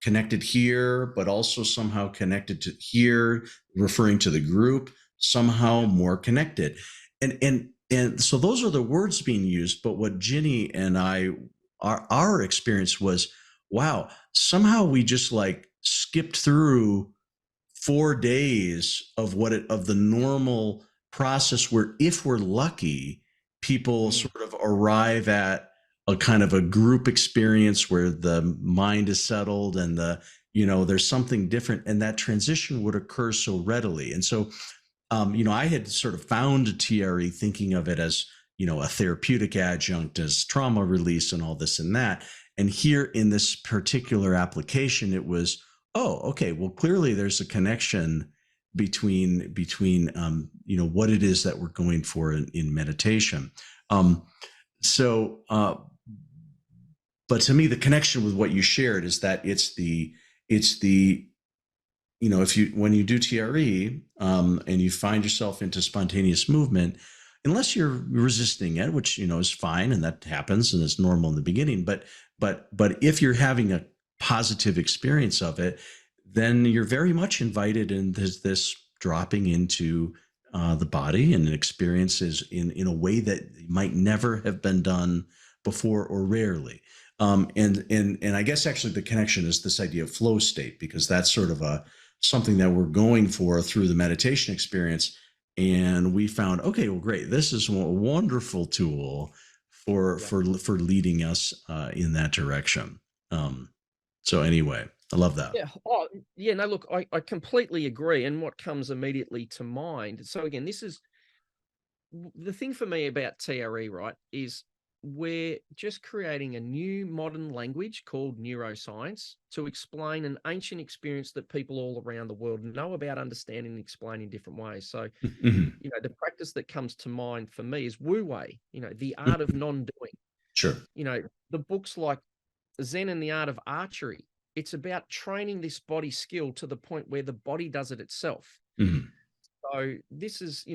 [SPEAKER 1] connected here, but also somehow connected to here, referring to the group, somehow more connected. And so those are the words being used. But what Ginny and our experience was, wow, somehow we just like skipped through 4 days of the normal process, where, if we're lucky, people sort of arrive at a kind of a group experience where the mind is settled and there's something different, and that transition would occur so readily. And so, I had sort of found TRE thinking of it as, a therapeutic adjunct, as trauma release and all this and that. And here in this particular application, it was, oh, okay, well, clearly there's a connection between what it is that we're going for in meditation. But to me, the connection with what you shared is that it's the when you do TRE, and you find yourself into spontaneous movement, unless you're resisting it, which is fine, and that happens and it's normal in the beginning, but if you're having a positive experience of it, then you're very much invited in this dropping into the body and experiences in a way that might never have been done before, or rarely. And I guess actually the connection is this idea of flow state, because that's sort of something that we're going for through the meditation experience. And we found, okay, well, great, this is a wonderful tool for leading us in that direction. So anyway, I love that.
[SPEAKER 2] Yeah. Oh, yeah. No, look, I completely agree. And what comes immediately to mind. So again, this is the thing for me about TRE, right, is we're just creating a new modern language called neuroscience to explain an ancient experience that people all around the world know about, understand, and explain in different ways. So, the practice that comes to mind for me is Wu Wei, the art of non-doing.
[SPEAKER 1] Sure.
[SPEAKER 2] The books like Zen and the Art of Archery, it's about training this body skill to the point where the body does it itself. So this is,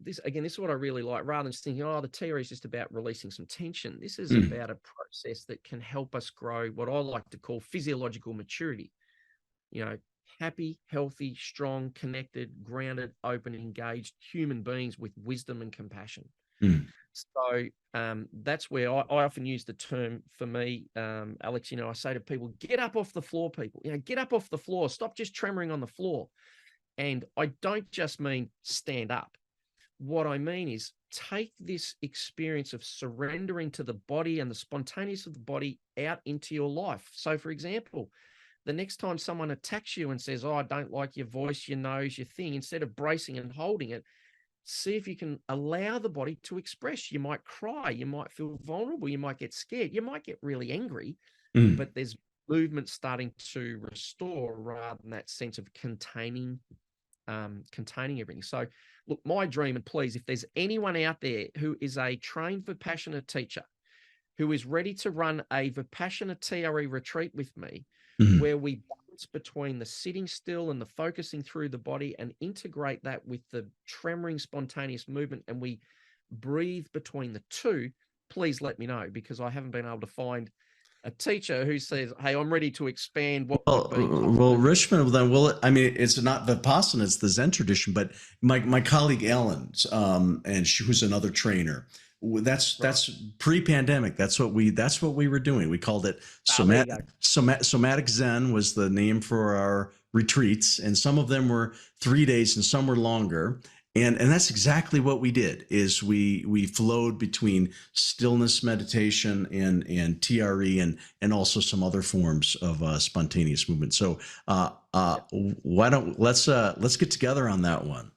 [SPEAKER 2] this is what I really like. Rather than just thinking, the TRE is just about releasing some tension. This is about a process that can help us grow what I like to call physiological maturity. Happy, healthy, strong, connected, grounded, open, engaged human beings with wisdom and compassion. So that's where I often use the term, for me, Alex, I say to people, get up off the floor, people, get up off the floor, stop just tremoring on the floor. And I don't just mean stand up. What I mean is take this experience of surrendering to the body and the spontaneous of the body out into your life. So, for example, the next time someone attacks you and says, I don't like your voice, your nose, your thing, instead of bracing and holding it, see if you can allow the body to express. You might cry, you might feel vulnerable, you might get scared, you might get really angry, but there's movement starting to restore rather than that sense of containing everything. So look, my dream, and please, if there's anyone out there who is a trained Vipassana teacher who is ready to run a Vipassana TRE retreat with me,
[SPEAKER 1] Mhm.
[SPEAKER 2] where we balance between the sitting still and the focusing through the body and integrate that with the tremoring spontaneous movement, and we breathe between the two, please let me know, because I haven't been able to find a teacher who says, hey, I'm ready to expand what
[SPEAKER 1] Well,
[SPEAKER 2] we've been told.
[SPEAKER 1] Richmond, then, well, I mean, it's not Vipassana, it's the Zen tradition, but my colleague Ellen, and she was another trainer. That's pre-pandemic. That's what we were doing. We called it
[SPEAKER 2] There you go.
[SPEAKER 1] somatic Zen was the name for our retreats, and some of them were 3 days and some were longer. And that's exactly what we did. Is we flowed between stillness meditation and TRE and also some other forms of spontaneous movement. So why don't let's get together on that one.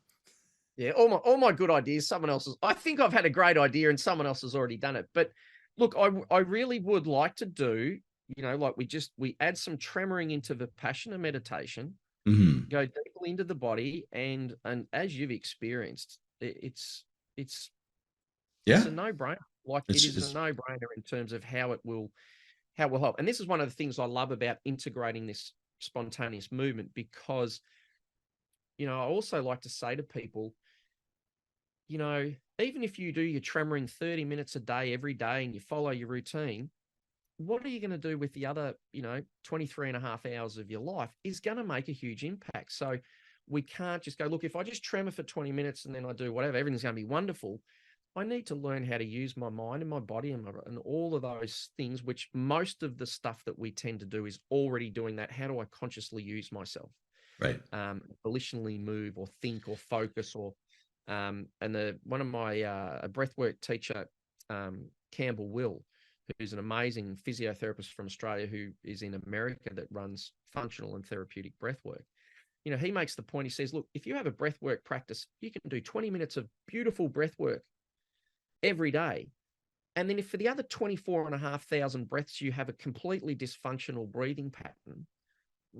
[SPEAKER 2] Yeah, all my good ideas, someone else's. I think I've had a great idea and someone else has already done it. But look, I really would like to do, like we add some tremoring into Vipassana meditation,
[SPEAKER 1] Mm-hmm.
[SPEAKER 2] go deeply into the body, and as you've experienced, it's
[SPEAKER 1] Yeah,
[SPEAKER 2] a no-brainer. Like it is a
[SPEAKER 1] it's
[SPEAKER 2] no-brainer in terms of how it will help. And this is one of the things I love about integrating this spontaneous movement, because I also like to say to people, even if you do your tremoring 30 minutes a day every day and you follow your routine, what are you going to do with the other, 23 and a half hours of your life is going to make a huge impact. So we can't just go, look, if I just tremor for 20 minutes and then I do whatever, everything's going to be wonderful. I need to learn how to use my mind and my body and all of those things, which most of the stuff that we tend to do is already doing that. How do I consciously use myself?
[SPEAKER 1] right.
[SPEAKER 2] Volitionally move or think or focus or and one of my a breathwork teacher, Campbell Will, who's an amazing physiotherapist from Australia who is in America that runs functional and therapeutic breathwork. He makes the point, he says, look, if you have a breathwork practice, you can do 20 minutes of beautiful breathwork every day. And then if for the other 24,500 breaths, you have a completely dysfunctional breathing pattern,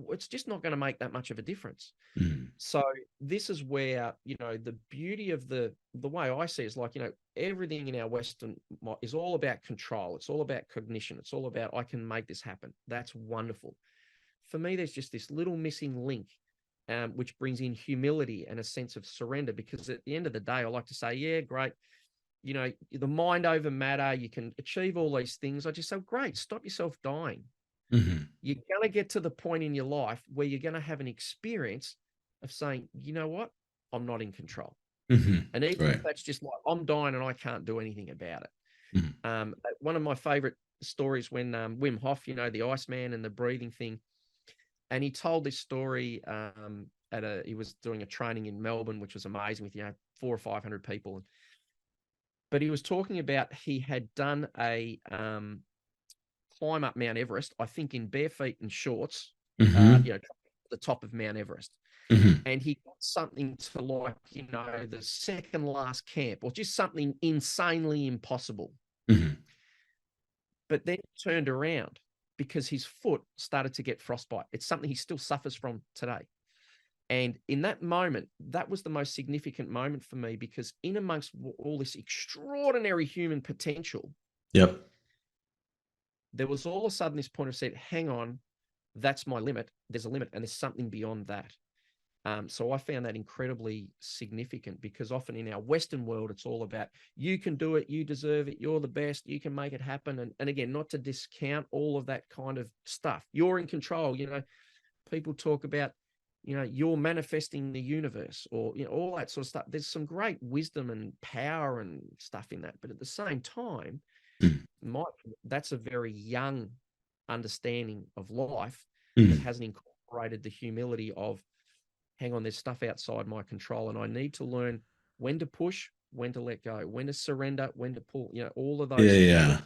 [SPEAKER 2] it's just not going to make that much of a difference.
[SPEAKER 1] Mm.
[SPEAKER 2] So this is where, the beauty of the way I see it is like, everything in our Western is all about control. It's all about cognition. It's all about, I can make this happen. That's wonderful. For me, there's just this little missing link, which brings in humility and a sense of surrender, because at the end of the day, I like to say, yeah, great. The mind over matter, you can achieve all these things. I just say, great, stop yourself dying.
[SPEAKER 1] Mm-hmm.
[SPEAKER 2] You're going to get to the point in your life where you're going to have an experience of saying, you know what, I'm not in control.
[SPEAKER 1] Mm-hmm.
[SPEAKER 2] And even
[SPEAKER 1] Right.
[SPEAKER 2] if that's just like, I'm dying and I can't do anything about it.
[SPEAKER 1] Mm-hmm.
[SPEAKER 2] One of my favorite stories when Wim Hof, the Iceman and the breathing thing, and he told this story he was doing a training in Melbourne, which was amazing with, 400 or 500 people. But he was talking about he had done a climb up Mount Everest, I think in bare feet and shorts,
[SPEAKER 1] Mm-hmm.
[SPEAKER 2] the top of Mount Everest.
[SPEAKER 1] Mm-hmm.
[SPEAKER 2] And he got something to like, the second last camp or just something insanely impossible.
[SPEAKER 1] Mm-hmm.
[SPEAKER 2] But then he turned around because his foot started to get frostbite. It's something he still suffers from today. And in that moment, that was the most significant moment for me, because in amongst all this extraordinary human potential,
[SPEAKER 1] Yep.
[SPEAKER 2] there was all of a sudden this point of said, hang on, that's my limit. There's a limit and there's something beyond that. So I found that incredibly significant, because often in our Western world, it's all about, you can do it, you deserve it, you're the best, you can make it happen. And again, not to discount all of that kind of stuff. You're in control. People talk about, you're manifesting the universe, or, all that sort of stuff. There's some great wisdom and power and stuff in that. But at the same time, that's a very young understanding of life that hasn't incorporated the humility of, hang on, there's stuff outside my control, and I need to learn when to push, when to let go, when to surrender, when to pull, all of those things.
[SPEAKER 1] Yeah.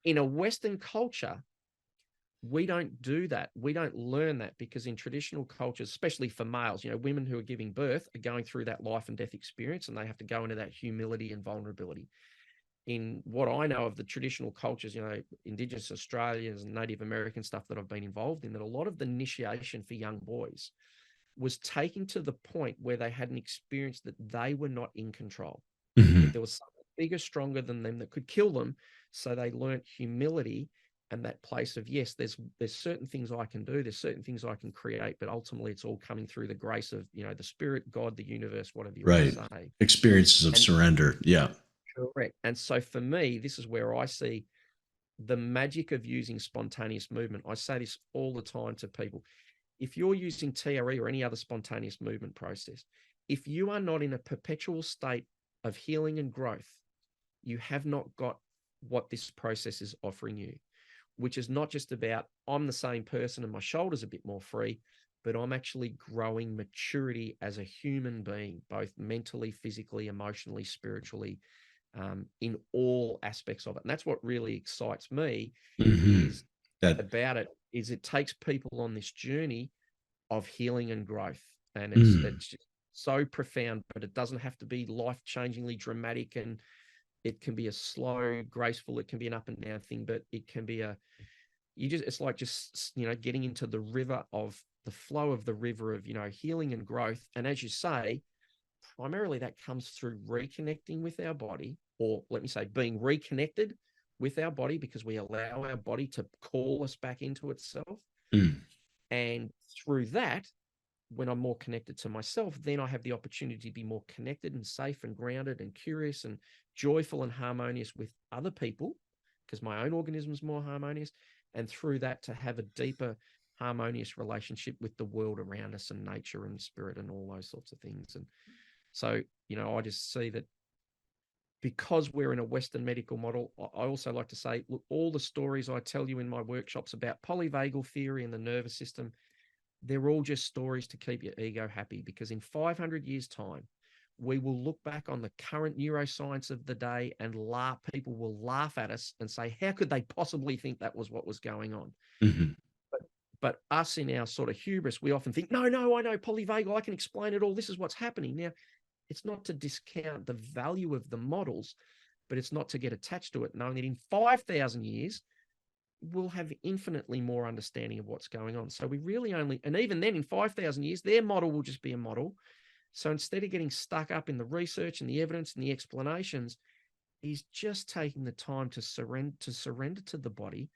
[SPEAKER 2] In a Western culture, we don't do that. We don't learn that, because in traditional cultures, especially for males, women who are giving birth are going through that life and death experience, and they have to go into that humility and vulnerability. In what I know of the traditional cultures, Indigenous Australians and Native American stuff that I've been involved in, that a lot of the initiation for young boys was taking to the point where they had an experience that they were not in control,
[SPEAKER 1] Mm-hmm.
[SPEAKER 2] that there was something bigger, stronger than them that could kill them. So they learnt humility and that place of, yes, there's certain things I can do, there's certain things I can create, but ultimately it's all coming through the grace of, the spirit, God, the universe, whatever you want
[SPEAKER 1] Right.
[SPEAKER 2] to say.
[SPEAKER 1] Experiences of
[SPEAKER 2] And
[SPEAKER 1] surrender. Yeah.
[SPEAKER 2] correct. And so for me, this is where I see the magic of using spontaneous movement. I say this all the time to people. If you're using TRE or any other spontaneous movement process, if you are not in a perpetual state of healing and growth, you have not got what this process is offering you, which is not just about I'm the same person and my shoulders a bit more free, but I'm actually growing maturity as a human being, both mentally, physically, emotionally, spiritually, in all aspects of it. And that's what really excites me is about it, is it takes people on this journey of healing and growth. And it's just so profound, but it doesn't have to be life-changingly dramatic, and it can be a slow, graceful, it can be an up and down thing, but it can be it's like just, getting into the river of the flow of the river of, healing and growth. And as you say, primarily that comes through reconnecting with our body, or let me say being reconnected with our body, because we allow our body to call us back into itself. And through that, when I'm more connected to myself, then I have the opportunity to be more connected and safe and grounded and curious and joyful and harmonious with other people, because my own organism is more harmonious. And through that, to have a deeper, harmonious relationship with the world around us and nature and spirit and all those sorts of things. And so, I just see that because we're in a Western medical model, I also like to say, look, all the stories I tell you in my workshops about polyvagal theory and the nervous system, they're all just stories to keep your ego happy, because in 500 years' time, we will look back on the current neuroscience of the day and people will laugh at us and say, how could they possibly think that was what was going on? But us in our sort of hubris, we often think, no, I know polyvagal, I can explain it all. This is what's happening. Now, it's not to discount the value of the models, but it's not to get attached to it, knowing that in 5,000 years, we'll have infinitely more understanding of what's going on. So we really and even then in 5,000 years, their model will just be a model. So instead of getting stuck up in the research and the evidence and the explanations, he's just taking the time to surrender to the body,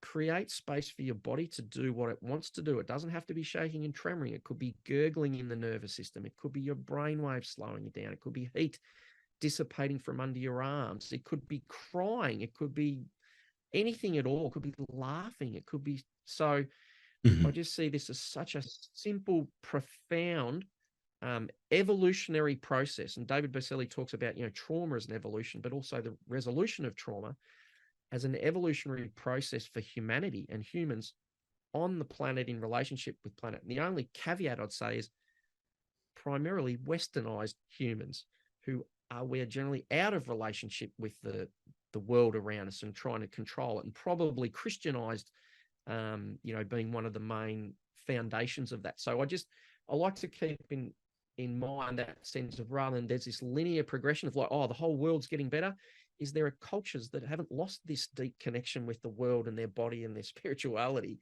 [SPEAKER 2] create space for your body to do what it wants to do. It doesn't have to be shaking and tremoring. It could be gurgling in the nervous system. It could be your brainwave slowing you down. It could be heat dissipating from under your arms. It could be crying. It could be anything at all. It could be laughing. It could be so. I just see this as such a simple, profound evolutionary process. And David Berceli talks about, trauma as an evolution, but also the resolution of trauma as an evolutionary process for humanity and humans on the planet in relationship with planet. And the only caveat I'd say is primarily westernized humans who we're generally out of relationship with the world around us and trying to control it, and probably Christianized, being one of the main foundations of that. So I like to keep in mind that sense of, rather than there's this linear progression of like, the whole world's getting better, is there are cultures that haven't lost this deep connection with the world and their body and their spirituality.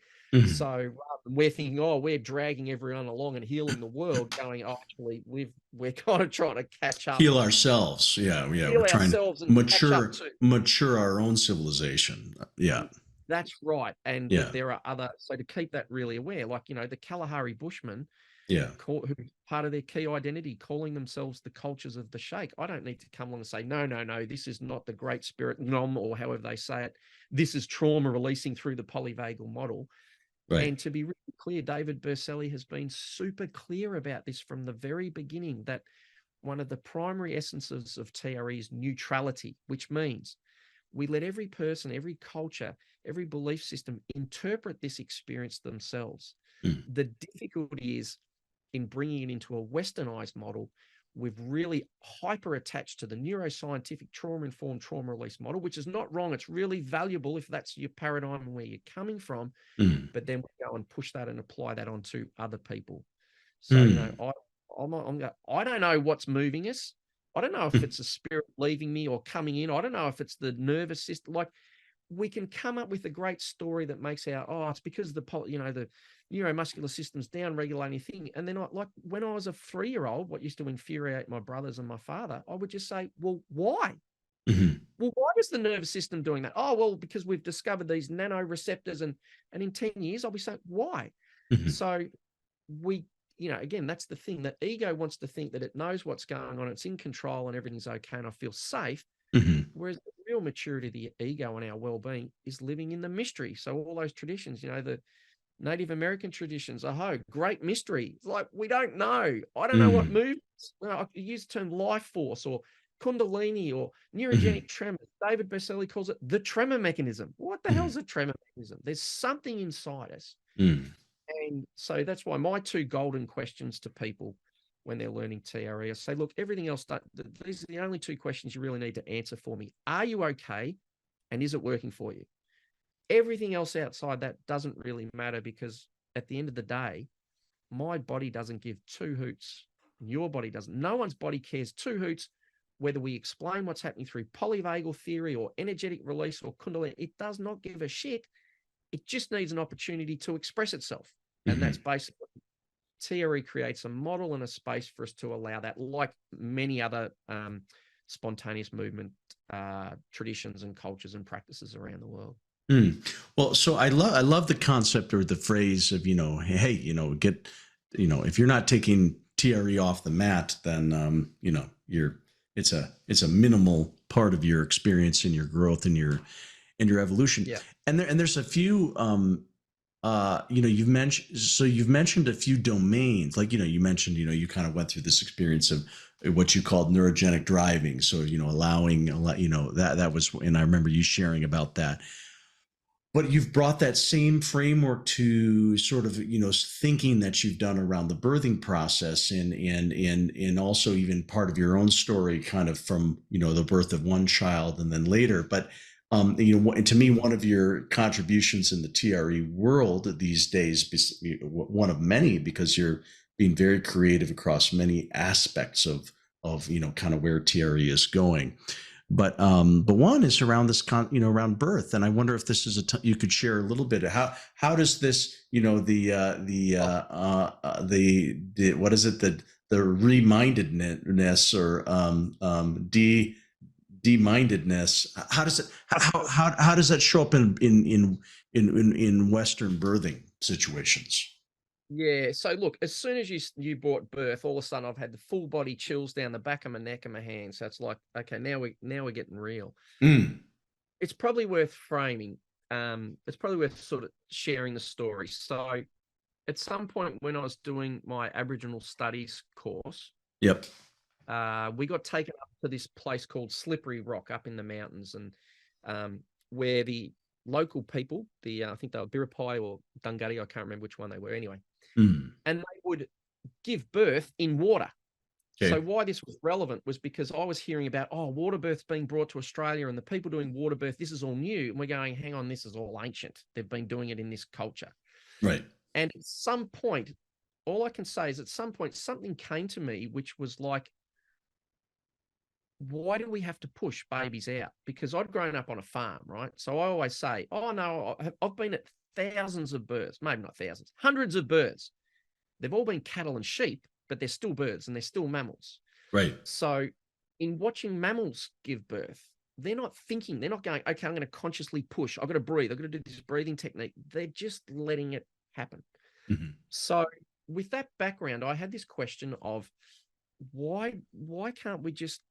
[SPEAKER 2] So rather than we're thinking, we're dragging everyone along and healing the world, going, actually, we're kind of trying to catch up.
[SPEAKER 1] Heal ourselves. Yeah.
[SPEAKER 2] Heal
[SPEAKER 1] We're trying to
[SPEAKER 2] ourselves and catch up too.
[SPEAKER 1] mature our own civilization. Yeah.
[SPEAKER 2] That's right. And that there are so to keep that really aware, like, the Kalahari Bushmen, who part of their key identity, calling themselves the cultures of the Sheikh. I don't need to come along and say, no, this is not the great spirit nom, or however they say it. This is trauma releasing through the polyvagal model. Right. And to be really clear, David Berceli has been super clear about this from the very beginning, that one of the primary essences of TRE is neutrality, which means we let every person, every culture, every belief system interpret this experience themselves. The difficulty is in bringing it into a westernized model. We've really hyper attached to the neuroscientific trauma-informed trauma release model, which is not wrong. It's really valuable if that's your paradigm and where you're coming from. But then we go and push that and apply that onto other people. So, I don't know what's moving us. I don't know if it's a spirit leaving me or coming in. I don't know if it's the nervous system. Like, we can come up with a great story that makes it's because the neuromuscular system's down regulating thing. And then like when I was a 3-year-old, what used to infuriate my brothers and my father, I would just say, well, why? Well, why is the nervous system doing that? Oh, well, because we've discovered these nanoreceptors, and in 10 years, I'll be saying, why? So we, again, that's the thing. That ego wants to think that it knows what's going on, it's in control, and everything's okay, and I feel safe. Whereas the real maturity of the ego and our well-being is living in the mystery. So all those traditions, the Native American traditions, great mystery. It's like, we don't know. I don't know what moves. I use the term life force or Kundalini or neurogenic tremor. David Berceli calls it the tremor mechanism. What the hell's a tremor mechanism? There's something inside us. And so that's why my two golden questions to people when they're learning TRE, I say, look, everything else, these are the only two questions you really need to answer for me. Are you okay? And is it working for you? Everything else outside that doesn't really matter, because at the end of the day, my body doesn't give two hoots. Your body doesn't. No one's body cares two hoots whether we explain what's happening through polyvagal theory or energetic release or Kundalini. It does not give a shit. It just needs an opportunity to express itself. And that's basically, TRE creates a model and a space for us to allow that, like many other spontaneous movement traditions and cultures and practices around the world.
[SPEAKER 1] Well, so I love the concept or the phrase of, hey, if you're not taking TRE off the mat, then, it's a minimal part of your experience and your growth and your evolution.
[SPEAKER 2] Yeah.
[SPEAKER 1] And there's a few, you've mentioned a few domains, like, you mentioned, you kind of went through this experience of what you called neurogenic driving. So, allowing, that was, and I remember you sharing about that. But you've brought that same framework to sort of, thinking that you've done around the birthing process and also even part of your own story, kind of from, the birth of one child and then later. But, to me, one of your contributions in the TRE world these days, one of many, because you're being very creative across many aspects of, kind of where TRE is going. But one is around this, around birth, and I wonder if this is you could share a little bit of how does this, the what is it, the remindedness or demindedness? How does that show up in Western birthing situations?
[SPEAKER 2] Yeah. So look, as soon as you brought birth, all of a sudden I've had the full body chills down the back of my neck and my hands. So it's like, okay, now we're getting real. It's probably worth framing. It's probably worth sort of sharing the story. So at some point when I was doing my Aboriginal Studies course, we got taken up to this place called Slippery Rock up in the mountains, and where the local people, I think they were Biripi or Dungari, I can't remember which one they were anyway, and they would give birth in water. Okay. So why this was relevant was because I was hearing about, water births being brought to Australia and the people doing water birth, this is all new. And we're going, hang on, this is all ancient. They've been doing it in this culture.
[SPEAKER 1] Right.
[SPEAKER 2] And at some point, all I can say is at some point, something came to me, which was like, why do we have to push babies out? Because I'd grown up on a farm, right? So I always say, no, I've been at thousands of births, maybe not thousands, hundreds of births. They've all been cattle and sheep, but they're still birds and they're still mammals.
[SPEAKER 1] Right.
[SPEAKER 2] So in watching mammals give birth, they're not thinking, they're not going, okay, I'm going to consciously push. I've got to breathe. I've got to do this breathing technique. They're just letting it happen. So with that background, I had this question of why can't we just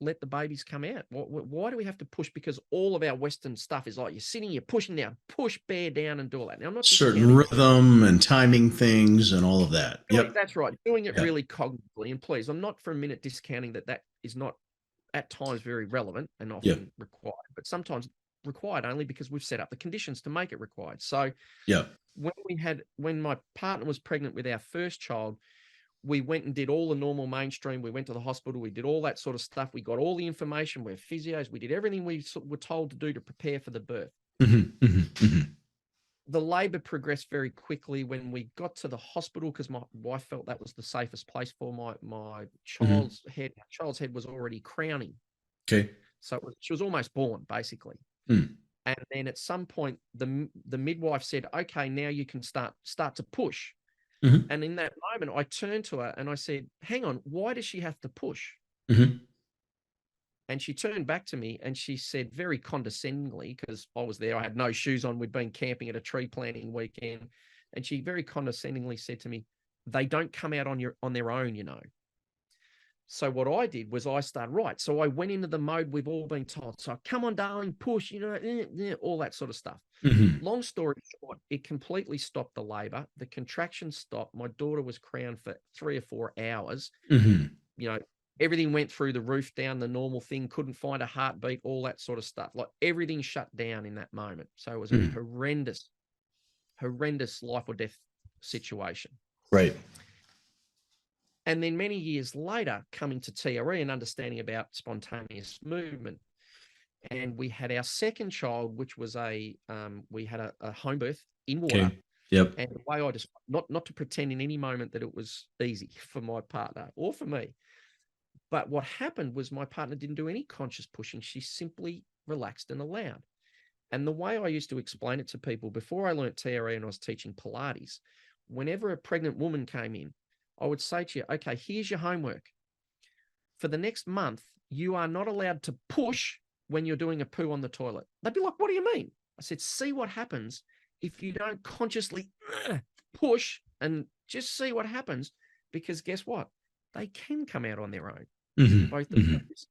[SPEAKER 2] let the babies come out? Why do we have to push? Because all of our Western stuff is like, you're sitting, you're pushing down, push, bear down, and do all that. Now, I'm not
[SPEAKER 1] certain rhythm and timing things and all of that.
[SPEAKER 2] Yep, that's right. Doing it really cognitively. And please, I'm not for a minute discounting that is not at times very relevant and often required, but sometimes required only because we've set up the conditions to make it required. So when my partner was pregnant with our first child, we went and did all the normal mainstream. We went to the hospital. We did all that sort of stuff. We got all the information. We're physios. We did everything we were told to do to prepare for the birth. The labor progressed very quickly when we got to the hospital because my wife felt that was the safest place for my child's head. My child's head was already crowning. Okay. So she was almost born, basically. And then at some point, the midwife said, okay, now you can start to push. And in that moment, I turned to her and I said, hang on, why does she have to push? And she turned back to me and she said very condescendingly, because I was there, I had no shoes on, we'd been camping at a tree planting weekend. And she very condescendingly said to me, they don't come out on their own, you know. So what I did was I started, right. So I went into the mode we've all been told. So come on, darling, push, you know, all that sort of stuff. Long story short, it completely stopped the labor. The contraction stopped. My daughter was crowned for 3 or 4 hours. You know, everything went through the roof down, the normal thing, couldn't find a heartbeat, all that sort of stuff. Like everything shut down in that moment. So it was a horrendous life or death situation.
[SPEAKER 1] Right.
[SPEAKER 2] And then many years later, coming to TRE and understanding about spontaneous movement. And we had our second child, which was we had a home birth in water.
[SPEAKER 1] Okay. Yep.
[SPEAKER 2] And the way I just, not to pretend in any moment that it was easy for my partner or for me. But what happened was my partner didn't do any conscious pushing. She simply relaxed and allowed. And the way I used to explain it to people before I learned TRE and I was teaching Pilates, whenever a pregnant woman came in, I would say to you, okay, here's your homework. For the next month, you are not allowed to push when you're doing a poo on the toilet. They'd be like, what do you mean? I said, see what happens if you don't consciously push, and just see what happens, because guess what? They can come out on their own. Both of those.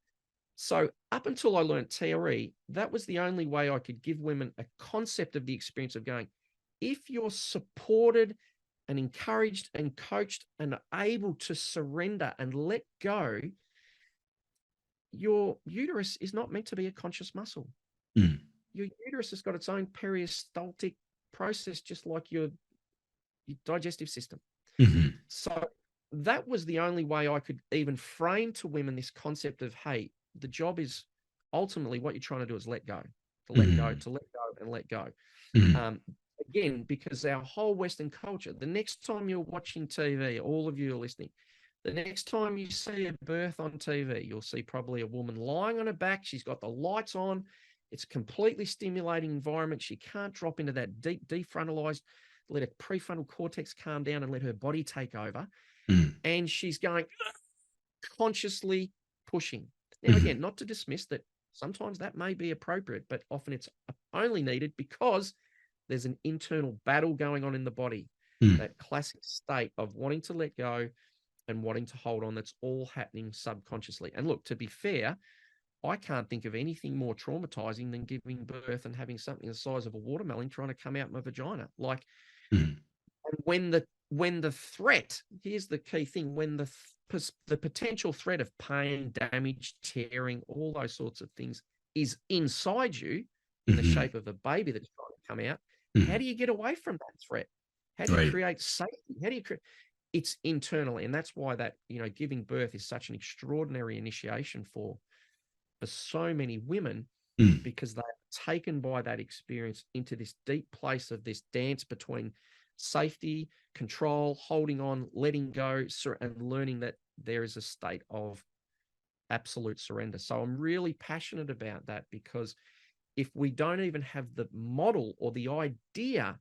[SPEAKER 2] So up until I learned TRE, that was the only way I could give women a concept of the experience of going, if you're supported and encouraged and coached and able to surrender and let go, your uterus is not meant to be a conscious muscle. Your uterus has got its own peristaltic process, just like your digestive system. So that was the only way I could even frame to women this concept of, hey, the job is ultimately what you're trying to do is let go, to let go, to let go and let go. Again, because our whole Western culture, the next time you're watching TV, all of you are listening, the next time you see a birth on TV, you'll see probably a woman lying on her back. She's got the lights on. It's a completely stimulating environment. She can't drop into that deep defrontalized, let her prefrontal cortex calm down and let her body take over. And she's going consciously pushing. Now, again, not to dismiss that sometimes that may be appropriate, but often it's only needed because there's an internal battle going on in the body, that classic state of wanting to let go and wanting to hold on. That's all happening subconsciously. And look, to be fair, I can't think of anything more traumatizing than giving birth and having something the size of a watermelon trying to come out my vagina. Like, and when the threat, here's the key thing, when the potential threat of pain, damage, tearing, all those sorts of things is inside you in the shape of a baby that's trying to come out, how do you get away from that threat? How do you create safety? How do you create? It's internally. And that's why that, you know, giving birth is such an extraordinary initiation for so many women, because they're taken by that experience into this deep place of this dance between safety, control, holding on, letting go, and learning that there is a state of absolute surrender. So I'm really passionate about that, because if we don't even have the model or the idea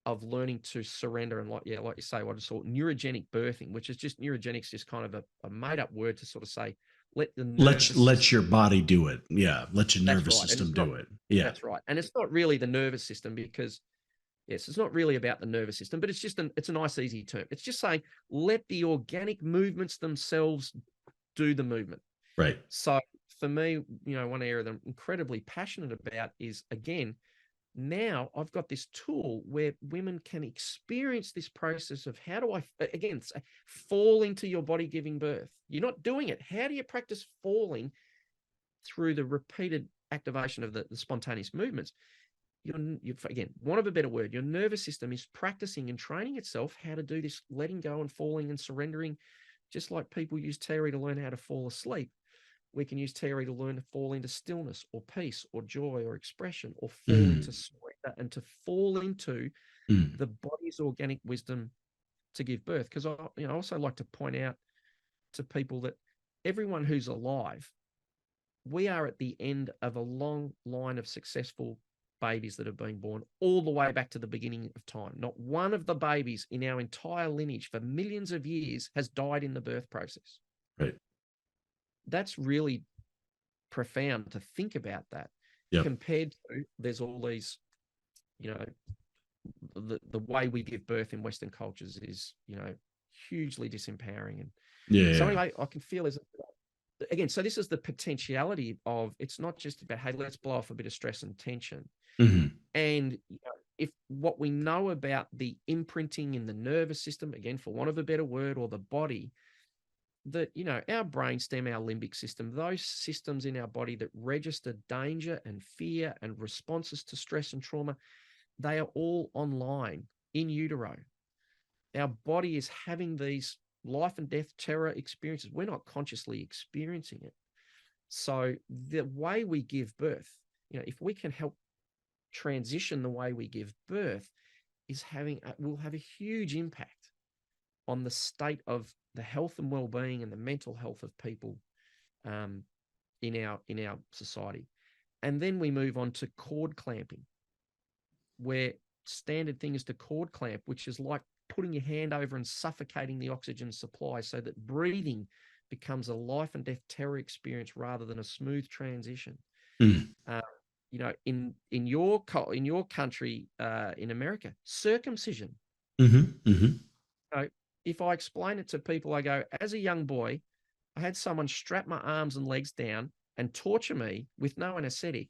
[SPEAKER 2] of learning to surrender, and like you say, what I saw neurogenic birthing, which is just neurogenic's just kind of a made up word to sort of say, let your body do it.
[SPEAKER 1] Yeah. Let your nervous system do it. Yeah.
[SPEAKER 2] That's right. And it's not really the nervous system, because yes, it's not really about the nervous system, but it's just it's a nice, easy term. It's just saying, let the organic movements themselves do the movement.
[SPEAKER 1] Right.
[SPEAKER 2] So for me, you know, one area that I'm incredibly passionate about is, again, now I've got this tool where women can experience this process of how do I, again, fall into your body giving birth. You're not doing it. How do you practice falling through the repeated activation of the spontaneous movements? Again, want of a better word, your nervous system is practicing and training itself how to do this letting go and falling and surrendering, just like people use TRE to learn how to fall asleep. We can use TRE to learn to fall into stillness or peace or joy or expression, or fall into surrender and to fall into the body's organic wisdom to give birth. Because I also like to point out to people that everyone who's alive, we are at the end of a long line of successful babies that have been born all the way back to the beginning of time. Not one of the babies in our entire lineage for millions of years has died in the birth process.
[SPEAKER 1] Right.
[SPEAKER 2] That's really profound to think about that.
[SPEAKER 1] Yep.
[SPEAKER 2] Compared to, there's all these, you know, the way we give birth in Western cultures is, you know, hugely disempowering. And so anyway, I can feel again, so this is the potentiality of, it's not just about, hey, let's blow off a bit of stress and tension. And you know, if what we know about the imprinting in the nervous system, again, for want of a better word, or the body, that, you know, our brainstem, our limbic system, those systems in our body that register danger and fear and responses to stress and trauma, they are all online in utero. Our body is having these life and death terror experiences. We're not consciously experiencing it. So the way we give birth, you know, if we can help transition the way we give birth, will have a huge impact on the state of the health and well-being and the mental health of people in our society. And then we move on to cord clamping, where standard thing is to cord clamp, which is like putting your hand over and suffocating the oxygen supply so that breathing becomes a life and death terror experience rather than a smooth transition. You know, in your country, in America, circumcision. So if I explain it to people, I go, as a young boy, I had someone strap my arms and legs down and torture me with no anesthetic.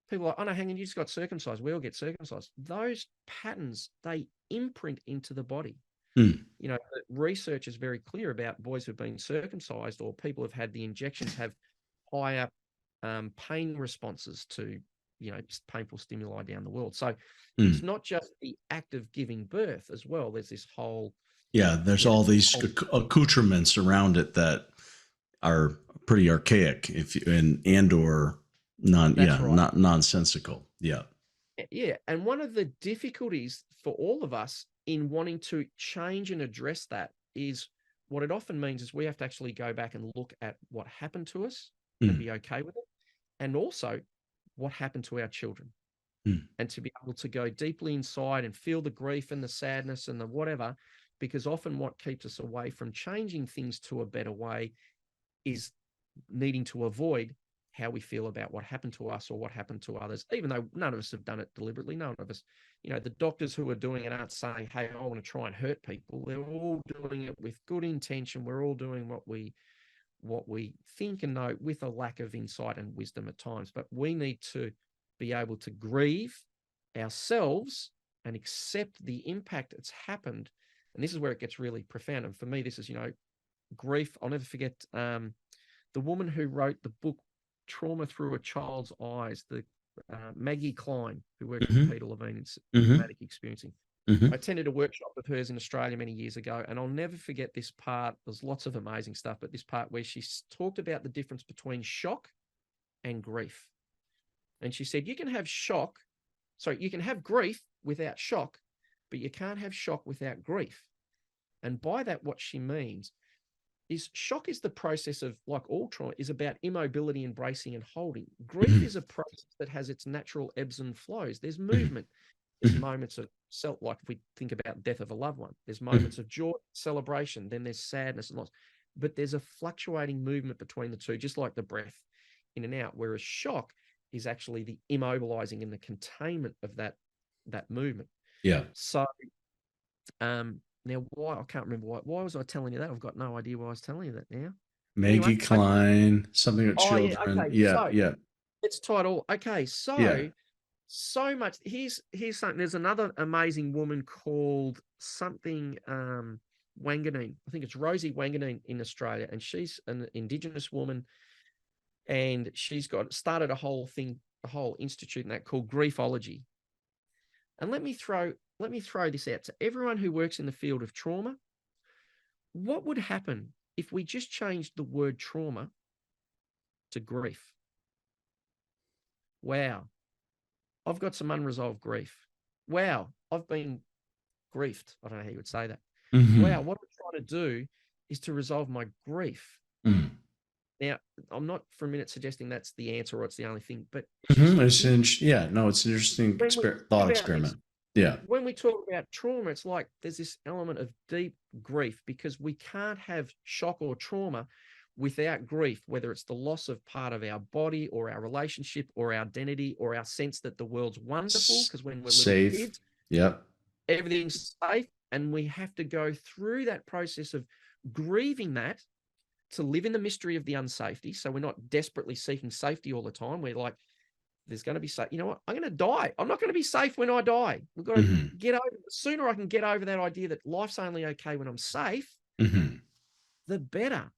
[SPEAKER 2] People are like, oh no, hang on, you just got circumcised. We all get circumcised. Those patterns, they imprint into the body. You know, research is very clear about boys who've been circumcised, or people who've had the injections, have higher pain responses to, you know, just painful stimuli down the world. So it's not just the act of giving birth as well. There's this whole,
[SPEAKER 1] there's all these accoutrements around it that are pretty archaic, or not nonsensical. Yeah.
[SPEAKER 2] And one of the difficulties for all of us in wanting to change and address that is, what it often means is we have to actually go back and look at what happened to us and be okay with it, and also what happened to our children, and to be able to go deeply inside and feel the grief and the sadness and the whatever, because often what keeps us away from changing things to a better way is needing to avoid how we feel about what happened to us or what happened to others, even though none of us have done it deliberately. None of us, you know, the doctors who are doing it aren't saying, hey, I want to try and hurt people. They're all doing it with good intention. We're all doing what we think and know, with a lack of insight and wisdom at times. But we need to be able to grieve ourselves and accept the impact that's happened. And this is where it gets really profound. And for me, this is, you know, grief. I'll never forget the woman who wrote the book Trauma Through a Child's Eyes, the Maggie Klein, who works with Peter Levine in traumatic experiencing. I attended a workshop of hers in Australia many years ago, and I'll never forget this part. There's lots of amazing stuff, but this part where she talked about the difference between shock and grief. And she said, you can have grief without shock, but you can't have shock without grief. And by that, what she means is, shock is the process of, like all trauma, is about immobility, embracing and holding. Grief is a process that has its natural ebbs and flows. There's movement. There's moments of like if we think about death of a loved one, there's moments of joy, celebration, then there's sadness and loss. But there's a fluctuating movement between the two, just like the breath in and out, whereas shock is actually the immobilizing and the containment of that movement.
[SPEAKER 1] Yeah.
[SPEAKER 2] So now, why, I can't remember why was I telling you that? I've got no idea why I was telling you that now.
[SPEAKER 1] Maggie Klein, something with children. Yeah.
[SPEAKER 2] It's titled. Okay, so much. Here's something. There's another amazing woman called something Wanganeen. I think it's Rosie Wanganeen in Australia, and she's an Indigenous woman, and she's started a whole institute in that called Griefology. And let me throw this out to everyone who works in the field of trauma. What would happen if we just changed the word trauma to grief? Wow, I've got some unresolved grief. Wow, I've been griefed. I don't know how you would say that. Wow, what I'm trying to do is to resolve my grief. Now, I'm not for a minute suggesting that's the answer or it's the only thing, but
[SPEAKER 1] it's an interesting thought experiment.
[SPEAKER 2] When we talk about trauma, it's like there's this element of deep grief, because we can't have shock or trauma without grief, whether it's the loss of part of our body or our relationship or our identity or our sense that the world's wonderful, because when we're little
[SPEAKER 3] Safe.
[SPEAKER 2] kids,
[SPEAKER 3] Yep.
[SPEAKER 2] everything's safe, and we have to go through that process of grieving that to live in the mystery of the unsafety. So we're not desperately seeking safety all the time. We're like, there's going to be safe. You know what? I'm going to die. I'm not going to be safe when I die. We've got to get over. The sooner I can get over that idea that life's only okay when I'm safe, the better.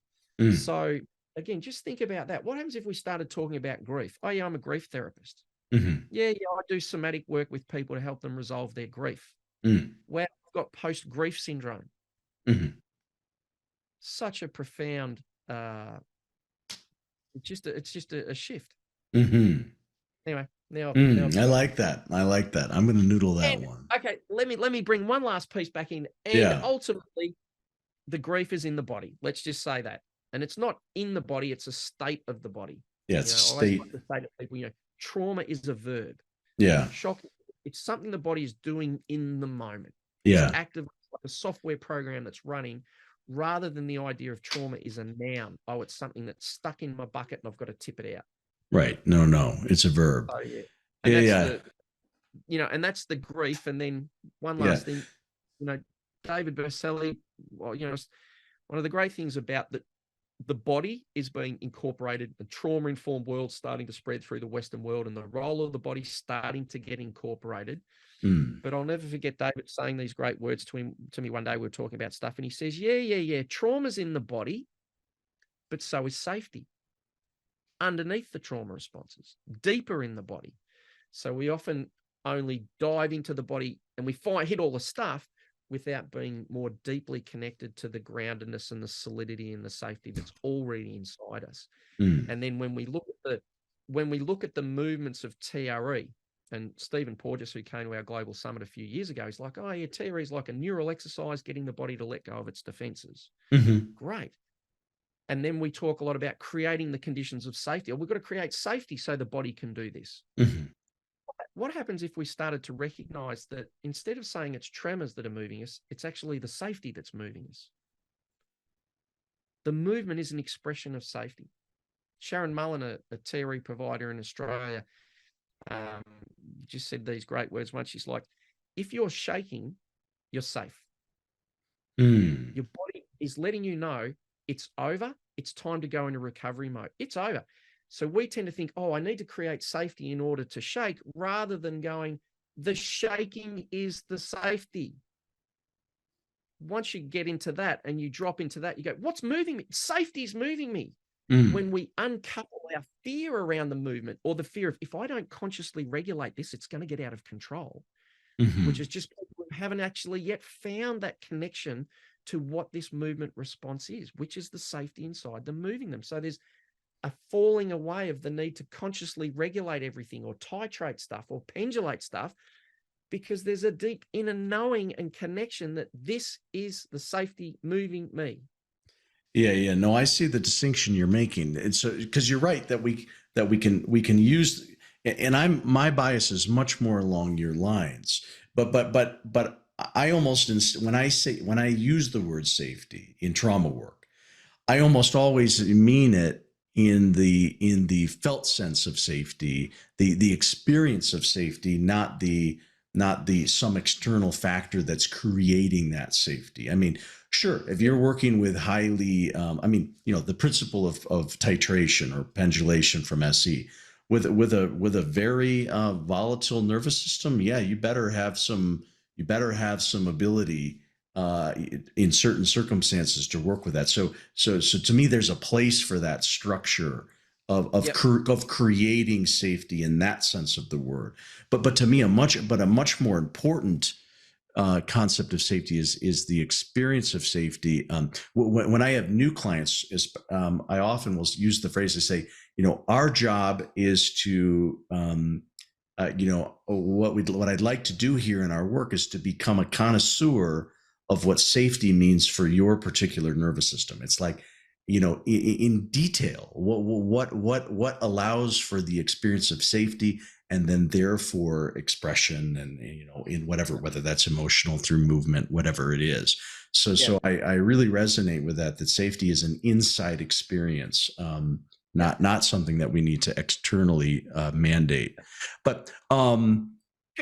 [SPEAKER 2] So again, just think about that. What happens if we started talking about grief? Oh yeah, I'm a grief therapist. Yeah, I do somatic work with people to help them resolve their grief. Wow, I've got post-grief syndrome. Such a profound, it's just a shift. Anyway, now
[SPEAKER 3] I like that. I like that. I'm going to noodle that one.
[SPEAKER 2] Okay, let me bring one last piece back in. And ultimately, the grief is in the body. Let's just say that. And it's not in the body, it's a state of the body.
[SPEAKER 3] Yeah, it's a state.
[SPEAKER 2] I like to say to people, trauma is a verb.
[SPEAKER 3] Yeah.
[SPEAKER 2] Shock, it's something the body is doing in the moment.
[SPEAKER 3] Yeah.
[SPEAKER 2] It's active, like a software program that's running, rather than the idea of trauma is a noun. Oh, it's something that's stuck in my bucket and I've got to tip it out.
[SPEAKER 3] Right. No, it's a verb.
[SPEAKER 2] So, yeah. And that's and that's the grief. And then one last thing, David Berceli, well, one of the great things about the body is being incorporated, a trauma-informed world starting to spread through the Western world, and the role of the body starting to get incorporated. But I'll never forget David saying these great words to me one day. We were talking about stuff, and he says, yeah, trauma's in the body, but so is safety. Underneath the trauma responses, deeper in the body. So we often only dive into the body and we hit all the stuff without being more deeply connected to the groundedness and the solidity and the safety that's already inside us. And then when we look at the movements of TRE, and Stephen Porges, who came to our global summit a few years ago, he's like, oh yeah, TRE is like a neural exercise, getting the body to let go of its defenses. Great. And then we talk a lot about creating the conditions of safety. We've got to create safety so the body can do this. What happens if we started to recognize that instead of saying it's tremors that are moving us, it's actually the safety that's moving us? The movement is an expression of safety. Sharon Mullen, a TRE provider in Australia, just said these great words once. She's like, if you're shaking, you're safe. Your body is letting you know it's over. It's time to go into recovery mode. It's over. So we tend to think, I need to create safety in order to shake, rather than going, the shaking is the safety. Once you get into that and you drop into that, you go, what's moving me? Safety is moving me. When we uncouple our fear around the movement, or the fear of, if I don't consciously regulate this, it's going to get out of control, which is just people who haven't actually yet found that connection to what this movement response is, which is the safety inside them moving them. So there's a falling away of the need to consciously regulate everything or titrate stuff or pendulate stuff, because there's a deep inner knowing and connection that this is the safety moving me.
[SPEAKER 3] Yeah. No, I see the distinction you're making. And so, because you're right that we can use, and my bias is much more along your lines, but I almost, when I use the word safety in trauma work, I almost always mean it in the felt sense of safety, the experience of safety, not the some external factor that's creating that safety. I mean, sure, if you're working with highly, the principle of titration or pendulation from SE, with a very volatile nervous system, yeah, you better have some ability in certain circumstances to work with that. So to me, there's a place for that structure of creating safety in that sense of the word. But to me, a much more important concept of safety is the experience of safety. When I have new clients, I often will use the phrase to say, our job is to, what I'd like to do here in our work is to become a connoisseur of what safety means for your particular nervous system. It's like, in detail, what allows for the experience of safety, and then therefore expression, and in whether that's emotional through movement, whatever it is. So I really resonate with that safety is an inside experience, not something that we need to externally mandate. But
[SPEAKER 2] Can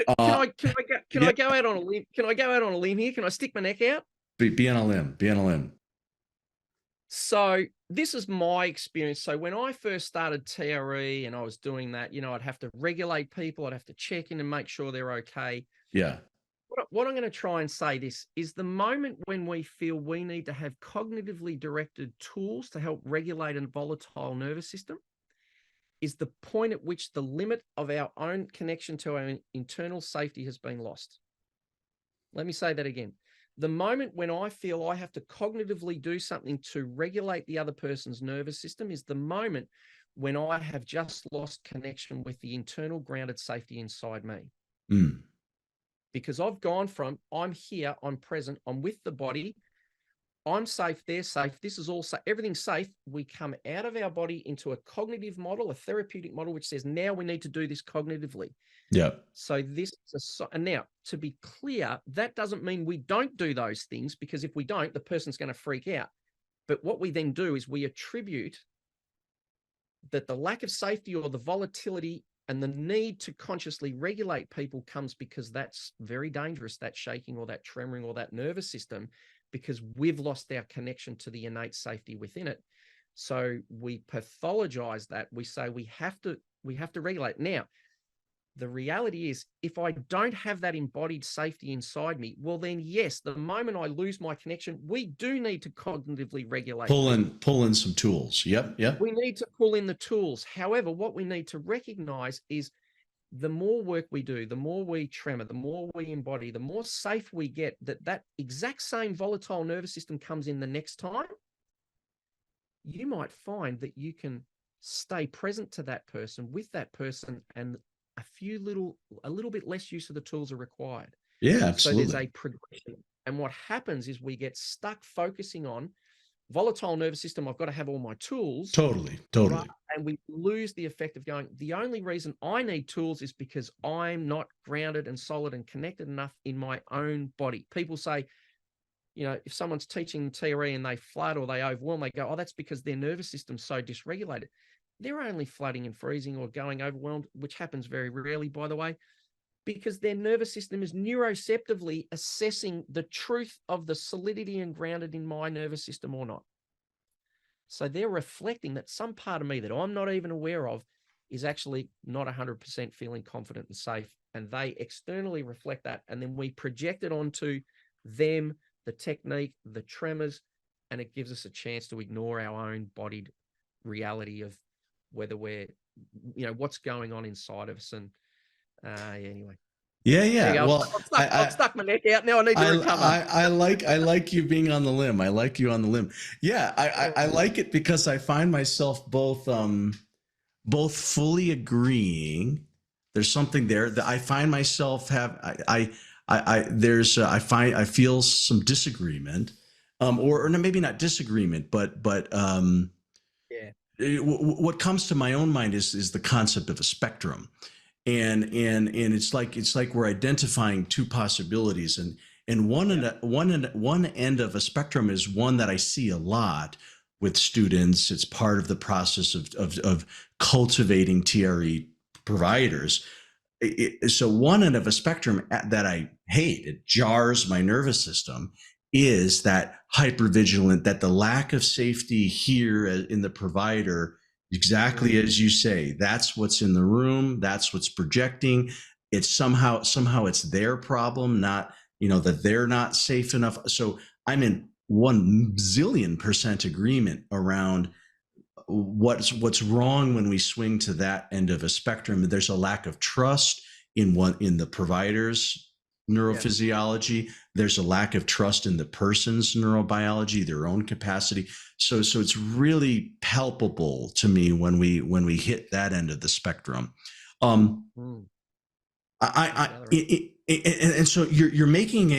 [SPEAKER 2] I go out on a limb? Can I go out on a limb here? Can I stick my neck out?
[SPEAKER 3] Be on a limb. Be on a limb.
[SPEAKER 2] So this is my experience. So when I first started TRE and I was doing that, I'd have to regulate people. I'd have to check in and make sure they're okay.
[SPEAKER 3] Yeah.
[SPEAKER 2] What I'm going to try and say this is the moment when we feel we need to have cognitively directed tools to help regulate a volatile nervous system is the point at which the limit of our own connection to our internal safety has been lost. Let me say that again. The moment when I feel I have to cognitively do something to regulate the other person's nervous system is the moment when I have just lost connection with the internal grounded safety inside me.
[SPEAKER 3] Mm.
[SPEAKER 2] Because I've gone from I'm here, I'm present, I'm with the body, I'm safe, they're safe, this is all safe, everything's safe. We come out of our body into a cognitive model, a therapeutic model, which says now we need to do this cognitively.
[SPEAKER 3] Yeah.
[SPEAKER 2] So this is and now, to be clear, that doesn't mean we don't do those things, because if we don't, the person's going to freak out. But what we then do is we attribute that the lack of safety or the volatility and the need to consciously regulate people comes because that's very dangerous, that shaking or that tremoring or that nervous system, because we've lost our connection to the innate safety within it. So we pathologize that. We say we have to regulate. Now, the reality is, if I don't have that embodied safety inside me, well, then yes, the moment I lose my connection, we do need to cognitively regulate.
[SPEAKER 3] Pull in some tools. Yep.
[SPEAKER 2] We need to pull in the tools. However, what we need to recognize is the more work we do, the more we tremor, the more we embody, the more safe we get that exact same volatile nervous system comes in the next time. You might find that you can stay present to that person, with that person, and a little bit less use of the tools are required.
[SPEAKER 3] Yeah, absolutely.
[SPEAKER 2] So there's a progression. And what happens is we get stuck focusing on volatile nervous system. I've got to have all my tools.
[SPEAKER 3] Totally.
[SPEAKER 2] And we lose the effect of going, the only reason I need tools is because I'm not grounded and solid and connected enough in my own body. People say, if someone's teaching TRE and they flood or they overwhelm, they go, oh, that's because their nervous system's so dysregulated. They're only flooding and freezing or going overwhelmed, which happens very rarely, by the way, because their nervous system is neuroceptively assessing the truth of the solidity and grounded in my nervous system or not. So they're reflecting that some part of me that I'm not even aware of is actually not 100% feeling confident and safe. And they externally reflect that. And then we project it onto them, the technique, the tremors, and it gives us a chance to ignore our own bodied reality of whether we're, what's going on inside of us. And anyway.
[SPEAKER 3] Yeah. Well,
[SPEAKER 2] I've stuck my neck out. Now I need to recover.
[SPEAKER 3] I like you being on the limb. I like you on the limb. Yeah. I like it because I find myself both fully agreeing. There's something there that I find myself I feel some disagreement, or maybe not disagreement, but what comes to my own mind is the concept of a spectrum, and it's like we're identifying two possibilities, and one end of a spectrum is one that I see a lot with students. It's part of the process of cultivating TRE providers. So one end of a spectrum that I hate, it jars my nervous system, is that hypervigilant, that the lack of safety here in the provider, exactly as you say, that's what's in the room, that's what's projecting. It's somehow it's their problem, not, that they're not safe enough. So I'm in 1,000,000,000% agreement around what's wrong when we swing to that end of a spectrum. There's a lack of trust in the provider's neurophysiology. There's a lack of trust in the person's neurobiology, their own capacity. So it's really palpable to me when we hit that end of the spectrum. And so you're making